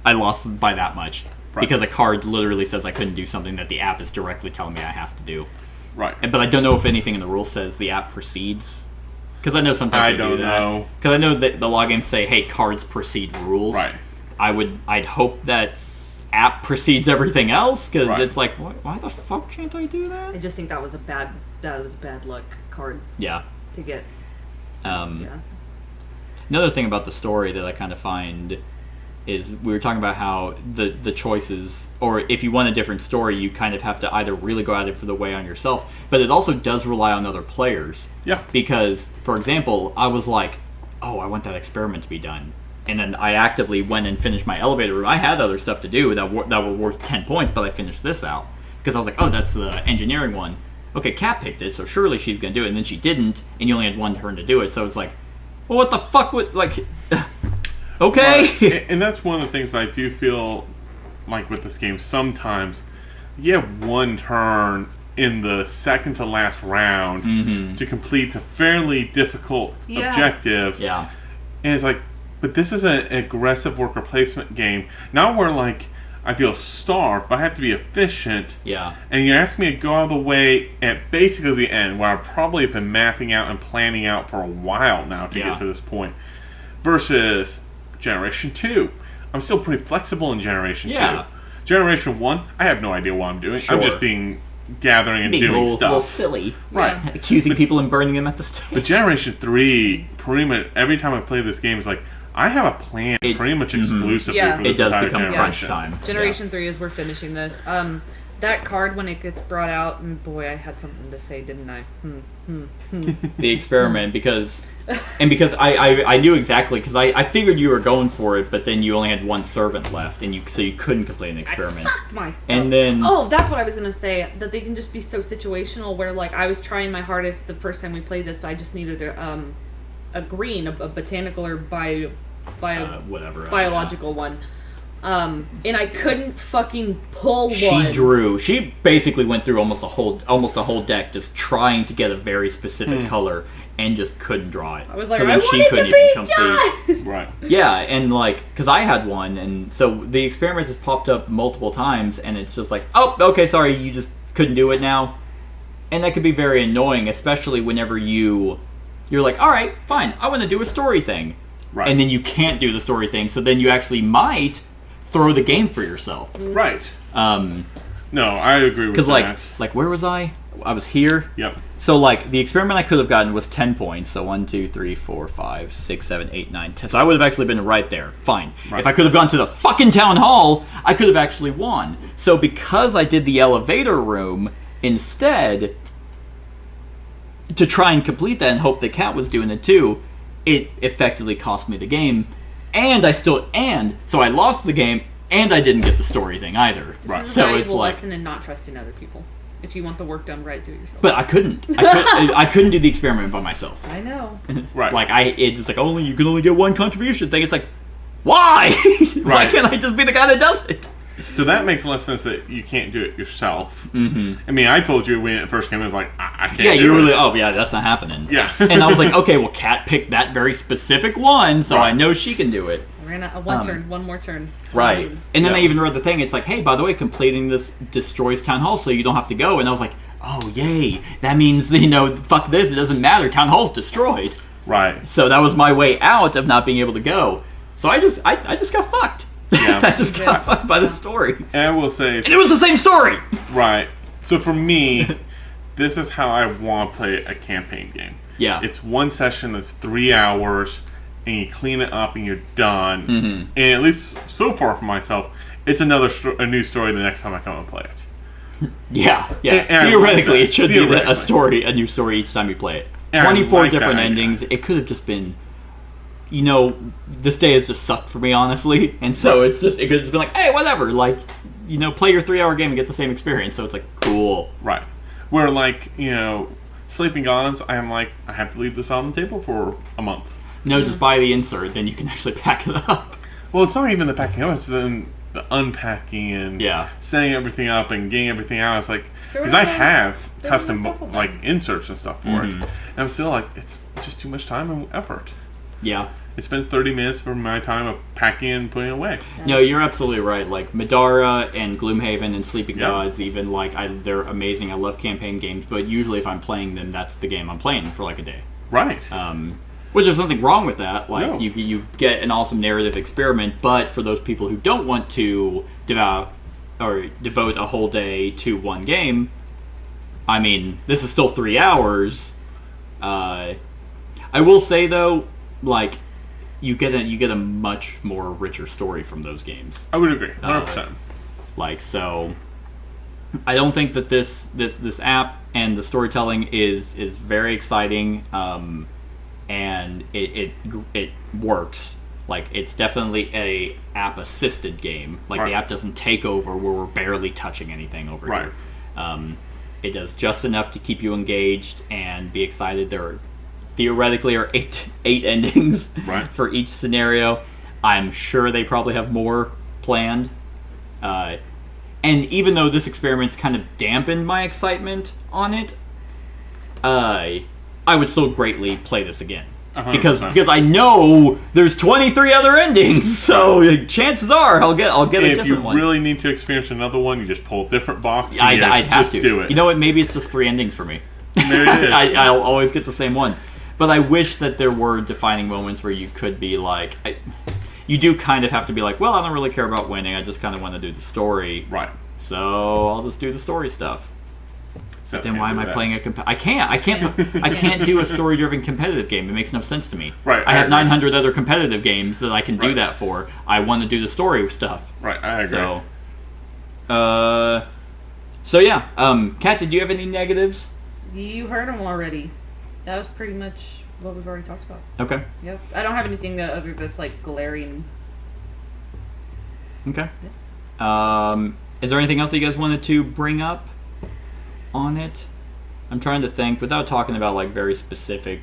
Speaker 2: I lost by that much.
Speaker 3: Right.
Speaker 2: Because a card literally says I couldn't do something that the app is directly telling me I have to do.
Speaker 3: Right.
Speaker 2: But I don't know if anything in the rules says the app proceeds. Because I know sometimes
Speaker 3: I
Speaker 2: they do
Speaker 3: don't
Speaker 2: that.
Speaker 3: know.
Speaker 2: Because I know that the logins say, hey, cards precede rules.
Speaker 3: Right.
Speaker 2: I'd hope that app precedes everything else, because
Speaker 3: Right.
Speaker 2: it's like, why the fuck can't I do that?
Speaker 4: I just think that was a bad luck card
Speaker 2: Yeah.
Speaker 4: to get.
Speaker 2: Yeah. Another thing about the story that I kind of find is, we were talking about how the choices, or if you want a different story, you kind of have to either really go out of the way on yourself, but it also does rely on other players.
Speaker 3: Yeah.
Speaker 2: Because, for example, I was like, oh, I want that experiment to be done. And then I actively went and finished my elevator room. I had other stuff to do that were worth 10 points, but I finished this out. Because I was like, oh, that's the engineering one. Okay, Kat picked it, so surely she's going to do it. And then she didn't, and you only had 1 turn to do it. So it's like, well, what the fuck would, like... Okay.
Speaker 3: Right. And that's one of the things that I do feel like with this game. Sometimes you have 1 turn in the second to last round to complete a fairly difficult
Speaker 4: Yeah.
Speaker 3: objective.
Speaker 2: Yeah.
Speaker 3: And it's like, but this is an aggressive worker placement game. Not where, like, I feel starved, but I have to be efficient.
Speaker 2: Yeah.
Speaker 3: And you're asking me to go out of the way at basically the end, where I probably have been mapping out and planning out for a while now to
Speaker 2: Yeah.
Speaker 3: get to this point. Versus Generation 2. I'm still pretty flexible in Generation
Speaker 2: Yeah.
Speaker 3: 2. Generation 1, I have no idea what I'm doing.
Speaker 2: Sure.
Speaker 3: I'm just gathering and
Speaker 2: Being a
Speaker 3: doing
Speaker 2: little
Speaker 3: stuff.
Speaker 2: silly.
Speaker 3: Right.
Speaker 2: Accusing people and burning them at the
Speaker 3: But
Speaker 2: stake.
Speaker 3: Generation 3, pretty much every time I play this game, it's like, I have a plan
Speaker 2: It-
Speaker 3: pretty much exclusively
Speaker 4: Yeah.
Speaker 3: for
Speaker 2: It
Speaker 3: this
Speaker 2: does
Speaker 3: entire
Speaker 2: become
Speaker 3: generation.
Speaker 2: crunch time.
Speaker 4: Generation 3 is we're finishing this. That card, when it gets brought out, and boy, I had something to say, didn't I?
Speaker 2: The experiment, because I knew exactly, because I figured you were going for it, but then you only had 1 servant left, and so you couldn't complete an experiment.
Speaker 4: I fucked myself.
Speaker 2: And then
Speaker 4: Oh, that's what I was gonna say. That they can just be so situational. Where like I was trying my hardest the first time we played this, but I just needed a green, a botanical or
Speaker 2: whatever
Speaker 4: biological one. And I couldn't fucking pull
Speaker 2: She
Speaker 4: one.
Speaker 2: drew. She basically went through almost a whole deck just trying to get a very specific color, and just couldn't draw it.
Speaker 4: I was like,
Speaker 2: so
Speaker 4: I
Speaker 2: then
Speaker 4: want
Speaker 2: she
Speaker 4: it
Speaker 2: couldn't
Speaker 4: to be
Speaker 2: even complete.
Speaker 4: done.
Speaker 3: Right.
Speaker 2: Yeah, and like, because I had one, and so the experiment has popped up multiple times, and it's just like, oh, okay, sorry, you just couldn't do it now. And that could be very annoying, especially whenever you're like, all right, fine, I want to do a story thing.
Speaker 3: Right.
Speaker 2: And then you can't do the story thing, so then you actually might throw the game for yourself.
Speaker 3: Right.
Speaker 2: Um,
Speaker 3: No, I agree with
Speaker 2: because
Speaker 3: that.
Speaker 2: like where was I? I was here.
Speaker 3: Yep.
Speaker 2: So, like, the experiment I could have gotten was 10 points. So 1, 2, 3, 4, 5, 6, 7, 8, 9, 10. So I would have actually been right there. Fine.
Speaker 3: Right.
Speaker 2: If I could have gone to the fucking town hall, I could have actually won. So because I did the elevator room instead, to try and complete that and hope that Kat was doing it too, it effectively cost me the game. So I lost the game, and I didn't get the story thing either.
Speaker 4: This
Speaker 3: Right.
Speaker 4: is a
Speaker 2: So it's
Speaker 4: valuable
Speaker 2: like,
Speaker 4: lesson in not trusting other people. If you want the work done right, do it yourself.
Speaker 2: but I couldn't. I couldn't do the experiment by myself.
Speaker 4: I know.
Speaker 3: Right.
Speaker 2: Like it's like you can only get one contribution thing. It's like, why? Why
Speaker 3: Right.
Speaker 2: can't I just be the guy that does it?
Speaker 3: So that makes less sense that you can't do it yourself. Mm-hmm. I mean, I told you when it first came, I was like, I can't.
Speaker 2: Yeah,
Speaker 3: do
Speaker 2: you were
Speaker 3: this.
Speaker 2: like, oh yeah, that's not happening.
Speaker 3: Yeah.
Speaker 2: And I was like, okay, well, Kat picked that very specific one, so
Speaker 3: Right.
Speaker 2: I know she can do it.
Speaker 4: We're gonna one more turn.
Speaker 2: Right. And then
Speaker 3: Yeah.
Speaker 2: they even wrote the thing. It's like, hey, by the way, completing this destroys town hall, so you don't have to go. And I was like, oh yay, that means fuck this, it doesn't matter. Town hall's destroyed.
Speaker 3: Right.
Speaker 2: So that was my way out of not being able to go. So I just got fucked.
Speaker 3: Yeah.
Speaker 2: I just got fucked by the story.
Speaker 3: And I will say,
Speaker 2: And it was the same story.
Speaker 3: right. So for me, this is how I want to play a campaign game.
Speaker 2: Yeah.
Speaker 3: It's one session that's 3 hours, and you clean it up and you're done.
Speaker 2: Mm-hmm.
Speaker 3: And at least so far for myself, it's a new story the next time I come and play it.
Speaker 2: Yeah.
Speaker 3: And I
Speaker 2: Theoretically,
Speaker 3: like
Speaker 2: it should
Speaker 3: that.
Speaker 2: be a
Speaker 3: Theoretically.
Speaker 2: a new story each time you play it.
Speaker 3: And I
Speaker 2: 24
Speaker 3: like that
Speaker 2: different
Speaker 3: idea.
Speaker 2: endings. It could have just been, this day has just sucked for me, honestly. And so it could have just been like, hey, whatever. Like, play your 3-hour game and get the same experience. So it's like, cool.
Speaker 3: Right. Where, like, Sleeping Gods, I am like, I have to leave this on the table for a month.
Speaker 2: No, just buy the insert, then you can actually pack it up.
Speaker 3: Well, it's not even the packing up, it's then the unpacking and
Speaker 2: Yeah.
Speaker 3: setting everything up and getting everything out. It's like,
Speaker 4: There
Speaker 3: because
Speaker 4: was
Speaker 3: I
Speaker 4: no-
Speaker 3: have
Speaker 4: there was
Speaker 3: custom,
Speaker 4: no duffel
Speaker 3: like,
Speaker 4: bag.
Speaker 3: inserts and stuff for it. And I'm still like, it's just too much time and effort.
Speaker 2: Yeah.
Speaker 3: It spends 30 minutes from my time of packing and putting it away.
Speaker 2: No, you're absolutely right. Like Madara and Gloomhaven and Sleeping
Speaker 3: Yeah.
Speaker 2: Gods, even they're amazing. I love campaign games, but usually if I'm playing them, that's the game I'm playing for like a day.
Speaker 3: Right.
Speaker 2: Which there's nothing wrong with that. Like
Speaker 3: No.
Speaker 2: you get an awesome narrative experiment, but for those people who don't want to devote a whole day to one game, I mean, this is still 3 hours. I will say though, like you get a much more richer story from those games.
Speaker 3: I would agree. 100%.
Speaker 2: Like, so I don't think that this app and the storytelling is very exciting, and it works. Like, it's definitely a app assisted game. Like,
Speaker 3: Right.
Speaker 2: the app doesn't take over where we're barely touching anything over
Speaker 3: Right.
Speaker 2: here. It does just enough to keep you engaged and be excited. There theoretically are eight endings
Speaker 3: Right.
Speaker 2: for each scenario. I'm sure they probably have more planned. And even though this experiment's kind of dampened my excitement on it, I would still greatly play this again.
Speaker 3: 100%.
Speaker 2: Because I know there's 23 other endings, so chances are I'll get a
Speaker 3: And
Speaker 2: different
Speaker 3: if you
Speaker 2: one.
Speaker 3: really need to experience another one, you just pull a different box. And
Speaker 2: I'd have
Speaker 3: just
Speaker 2: to.
Speaker 3: do it.
Speaker 2: You know what? Maybe it's just 3 endings for me.
Speaker 3: Maybe it is.
Speaker 2: I'll always get the same one. But I wish that there were defining moments where you could be like... you do kind of have to be like, well, I don't really care about winning. I just kind of want to do the story.
Speaker 3: Right.
Speaker 2: So I'll just do the story stuff.
Speaker 3: So
Speaker 2: Then why am I playing a I can't do a story-driven competitive game. It makes no sense to me.
Speaker 3: Right,
Speaker 2: I
Speaker 3: I
Speaker 2: have
Speaker 3: agree.
Speaker 2: 900 other competitive games that I can do
Speaker 3: Right.
Speaker 2: that for. I want to do the story stuff.
Speaker 3: Right, I agree.
Speaker 2: So yeah. Kat, did you have any negatives?
Speaker 4: You heard them already. That was pretty much what we've already talked about.
Speaker 2: Okay.
Speaker 4: Yep. I don't have anything other that's like glaring.
Speaker 2: Okay. Is there anything else that you guys wanted to bring up on it? I'm trying to think without talking about like very specific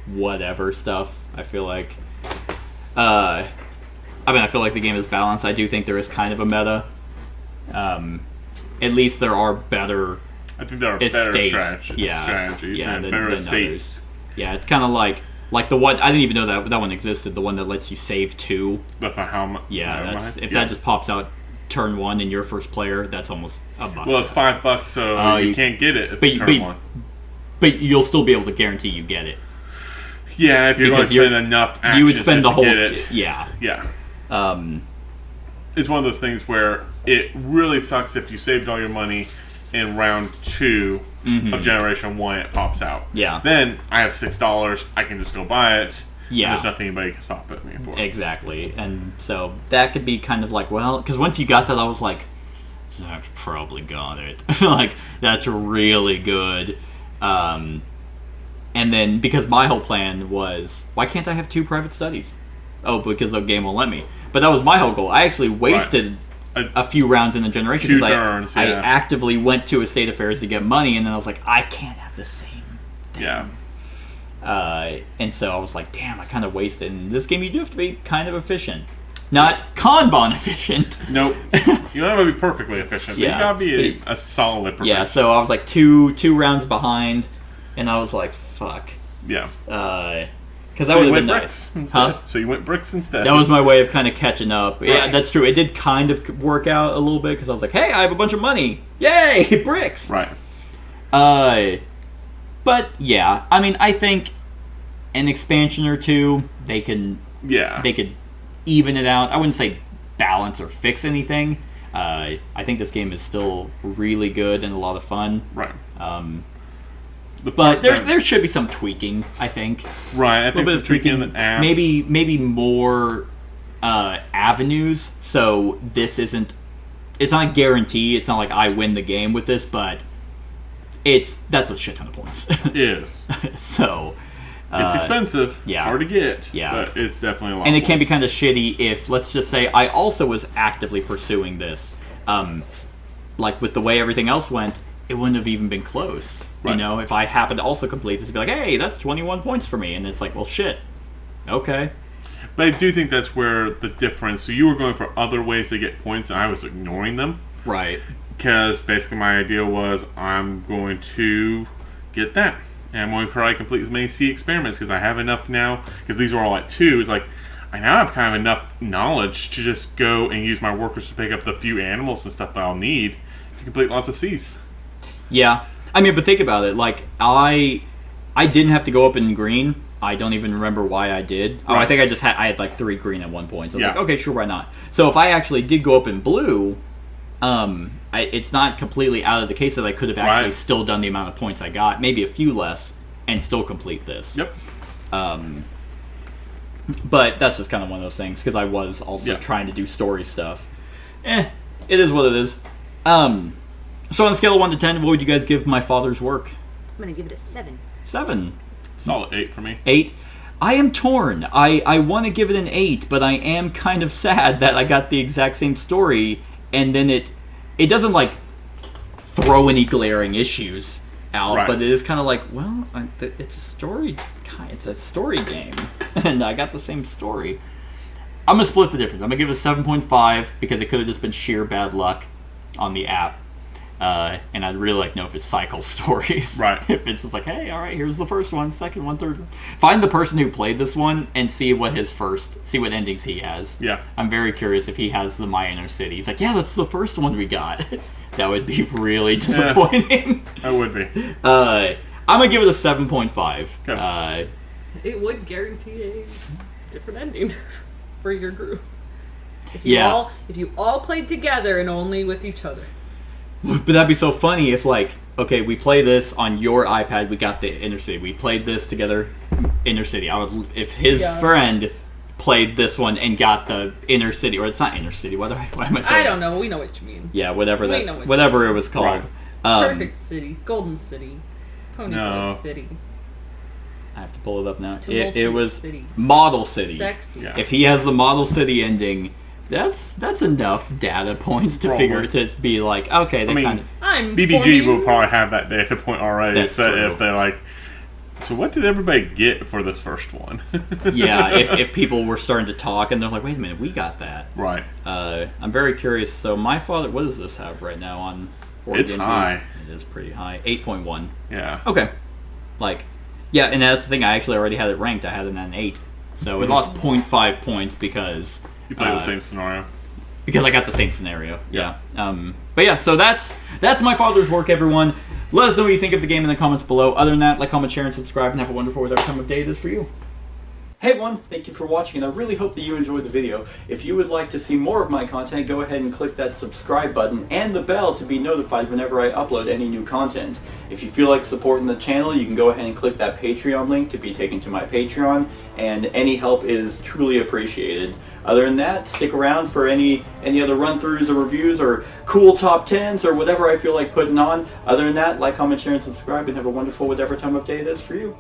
Speaker 2: whatever stuff. I feel like I feel like the game is balanced. I do think there is kind of a meta. At least there are better
Speaker 3: I think there are better
Speaker 2: estates.
Speaker 3: strategies
Speaker 2: Yeah,
Speaker 3: and
Speaker 2: than
Speaker 3: better
Speaker 2: others.
Speaker 3: estates.
Speaker 2: Yeah, it's kind of like the one I didn't even know that one existed. The one that lets you save 2.
Speaker 3: But for how much?
Speaker 2: Yeah, if that just pops out turn 1 and you're first player, that's almost a must.
Speaker 3: Well, it's $5, so
Speaker 2: Oh,
Speaker 3: you
Speaker 2: you-
Speaker 3: can't get it if
Speaker 2: but
Speaker 3: it's
Speaker 2: you-
Speaker 3: turn
Speaker 2: but-
Speaker 3: one.
Speaker 2: But you'll still be able to guarantee you get it.
Speaker 3: Yeah, if you're going to
Speaker 2: Because you're-
Speaker 3: spend enough actions
Speaker 2: You would spend
Speaker 3: just
Speaker 2: the whole
Speaker 3: to get it.
Speaker 2: yeah.
Speaker 3: Yeah. It's one of those things where it really sucks if you saved all your money in round 2 of Generation 1 it pops out.
Speaker 2: Yeah.
Speaker 3: Then I have $6. I can just go buy it.
Speaker 2: Yeah.
Speaker 3: And there's nothing anybody can stop at me for.
Speaker 2: Exactly. And so that could be kind of like, well, because once you got that, I was like, I've probably got it. Like, that's really good. And then, because my whole plan was, why can't I have 2 private studies? Oh, because the game won't let me. But that was my whole goal. I actually wasted a few rounds in the generation.
Speaker 3: 2
Speaker 2: because
Speaker 3: turns,
Speaker 2: I
Speaker 3: yeah.
Speaker 2: actively went to Estate Affairs to get money, and then I was like, I can't have the same.
Speaker 3: Yeah.
Speaker 2: And so I was like, damn, I kind of wasted. In this game, you do have to be kind of efficient. Not Kanban efficient.
Speaker 3: Nope. You don't have to be perfectly efficient. But
Speaker 2: Yeah.
Speaker 3: you gotta be a solid professional.
Speaker 2: Yeah, so I was like two rounds behind, and I was like, fuck.
Speaker 3: Yeah.
Speaker 2: Because that
Speaker 3: So
Speaker 2: would
Speaker 3: you
Speaker 2: have been
Speaker 3: went
Speaker 2: nice.
Speaker 3: bricks instead.
Speaker 2: Huh?
Speaker 3: So you went bricks instead.
Speaker 2: That was my way of kind of catching up. Yeah,
Speaker 3: Right.
Speaker 2: that's true. It did kind of work out a little bit, because I was like, hey, I have a bunch of money. Yay, bricks!
Speaker 3: Right.
Speaker 2: But, yeah, I mean, I think an expansion or two, they could even it out. I wouldn't say balance or fix anything. I think this game is still really good and a lot of fun.
Speaker 3: Right.
Speaker 2: But there should be some tweaking, I think.
Speaker 3: Right. I think
Speaker 2: A little bit
Speaker 3: the
Speaker 2: of
Speaker 3: tweaking
Speaker 2: tweaking.
Speaker 3: in the app.
Speaker 2: Maybe more avenues. So this isn't. It's not a guarantee. It's not like I win the game with this, but that's a shit ton of points.
Speaker 3: It is.
Speaker 2: So.
Speaker 3: It's expensive.
Speaker 2: yeah.
Speaker 3: It's hard to get.
Speaker 2: Yeah.
Speaker 3: But it's definitely a lot.
Speaker 2: And it
Speaker 3: of
Speaker 2: can be
Speaker 3: points.
Speaker 2: kind of shitty if, let's just say, I also was actively pursuing this. Like with the way everything else went, it wouldn't have even been close. You
Speaker 3: Right.
Speaker 2: know, if I happened to also complete this, it'd be like, hey, that's 21 points for me. And it's like, well, shit. Okay.
Speaker 3: But I do think that's where the difference. So you were going for other ways to get points, and I was ignoring them.
Speaker 2: Right.
Speaker 3: Because basically my idea was I'm going to get that. And I'm going to try to complete as many sea experiments because I have enough now. Because these are all at 2. It's like, I now have kind of enough knowledge to just go and use my workers to pick up the few animals and stuff that I'll need to complete lots of seas.
Speaker 2: Yeah. I mean, but think about it. Like, I didn't have to go up in green. I don't even remember why I did. Oh, I
Speaker 3: Right.
Speaker 2: think I had like 3 green at one point. So I was
Speaker 3: Yeah.
Speaker 2: like, okay, sure, why not? So if I actually did go up in blue, it's not completely out of the case that I could have actually
Speaker 3: Right.
Speaker 2: still done the amount of points I got, maybe a few less, and still complete this.
Speaker 3: Yep.
Speaker 2: But that's just kind of one of those things, because I was also
Speaker 3: Yeah.
Speaker 2: trying to do story stuff. It is what it is. So on a scale of 1 to 10, what would you guys give My Father's Work?
Speaker 5: I'm gonna give it a 7.
Speaker 2: 7.
Speaker 3: Solid 8 for me.
Speaker 2: 8. I am torn. I want to give it an 8, but I am kind of sad that I got the exact same story, and then it doesn't like throw any glaring issues out,
Speaker 3: Right.
Speaker 2: but it is kind of like, well, it's a story. It's a story game, and I got the same story. I'm gonna split the difference. I'm gonna give it a 7.5 because it could have just been sheer bad luck on the app. And I'd really like to know if it's cycle stories.
Speaker 3: Right.
Speaker 2: If it's just like, hey, all right, here's the first one, second one, third one. Find the person who played this one and see what endings he has.
Speaker 3: Yeah.
Speaker 2: I'm very curious if he has the My Inner City. He's like, yeah, that's the first one we got. That would be really disappointing.
Speaker 3: That would be.
Speaker 2: I'm gonna give it a 7.5.
Speaker 3: Okay.
Speaker 4: It would guarantee a different ending for your group. If
Speaker 2: Yeah.
Speaker 4: you all played together and only with each other.
Speaker 2: But that'd be so funny if, like, okay, we play this on your iPad, we got the Inner City. We played this together, Inner City. If his
Speaker 4: Yeah.
Speaker 2: friend played this one and got the Inner City, or it's not Inner City. What am I saying?
Speaker 4: I don't know. We know what you mean.
Speaker 2: Yeah, whatever
Speaker 4: We
Speaker 2: that's
Speaker 4: know what you
Speaker 2: whatever it was called.
Speaker 3: Right.
Speaker 4: Perfect City, Golden City, Pony
Speaker 3: No.
Speaker 4: Boy City,
Speaker 2: I have to pull it up now. It
Speaker 4: Tumultuous
Speaker 2: was
Speaker 4: City.
Speaker 2: Model City.
Speaker 4: Sexy.
Speaker 3: Yeah.
Speaker 2: If he has the Model City ending, that's enough data points to
Speaker 3: Probably.
Speaker 2: figure to be like, okay, they
Speaker 3: I mean,
Speaker 2: kind of.
Speaker 4: I'm
Speaker 3: BBG
Speaker 4: 40.
Speaker 3: will probably have that data point already.
Speaker 2: That's
Speaker 3: So
Speaker 2: true.
Speaker 3: if they're like, so what did everybody get for this first one?
Speaker 2: Yeah, if people were starting to talk and they're like, wait a minute, we got that.
Speaker 3: Right.
Speaker 2: I'm very curious. So My Father, what does this have right now on Board
Speaker 3: It's
Speaker 2: Game
Speaker 3: high.
Speaker 2: Geek? It is pretty high. 8.1.
Speaker 3: Yeah.
Speaker 2: Okay. Like, yeah, and that's the thing. I actually already had it ranked. I had it at an 8. So it lost 0.5 points because
Speaker 3: You play the same scenario.
Speaker 2: I got the same scenario. Yeah. But yeah, so that's My Father's Work, everyone. Let us know what you think of the game in the comments below. Other than that, like, comment, share, and subscribe, and have a wonderful whatever time of day it is for you. Hey everyone, thank you for watching, and I really hope that you enjoyed the video. If you would like to see more of my content, go ahead and click that subscribe button and the bell to be notified whenever I upload any new content. If you feel like supporting the channel, you can go ahead and click that Patreon link to be taken to my Patreon, and any help is truly appreciated. Other than that, stick around for any other run-throughs or reviews or cool top 10s or whatever I feel like putting on. Other than that, like, comment, share, and subscribe, and have a wonderful whatever time of day it is for you.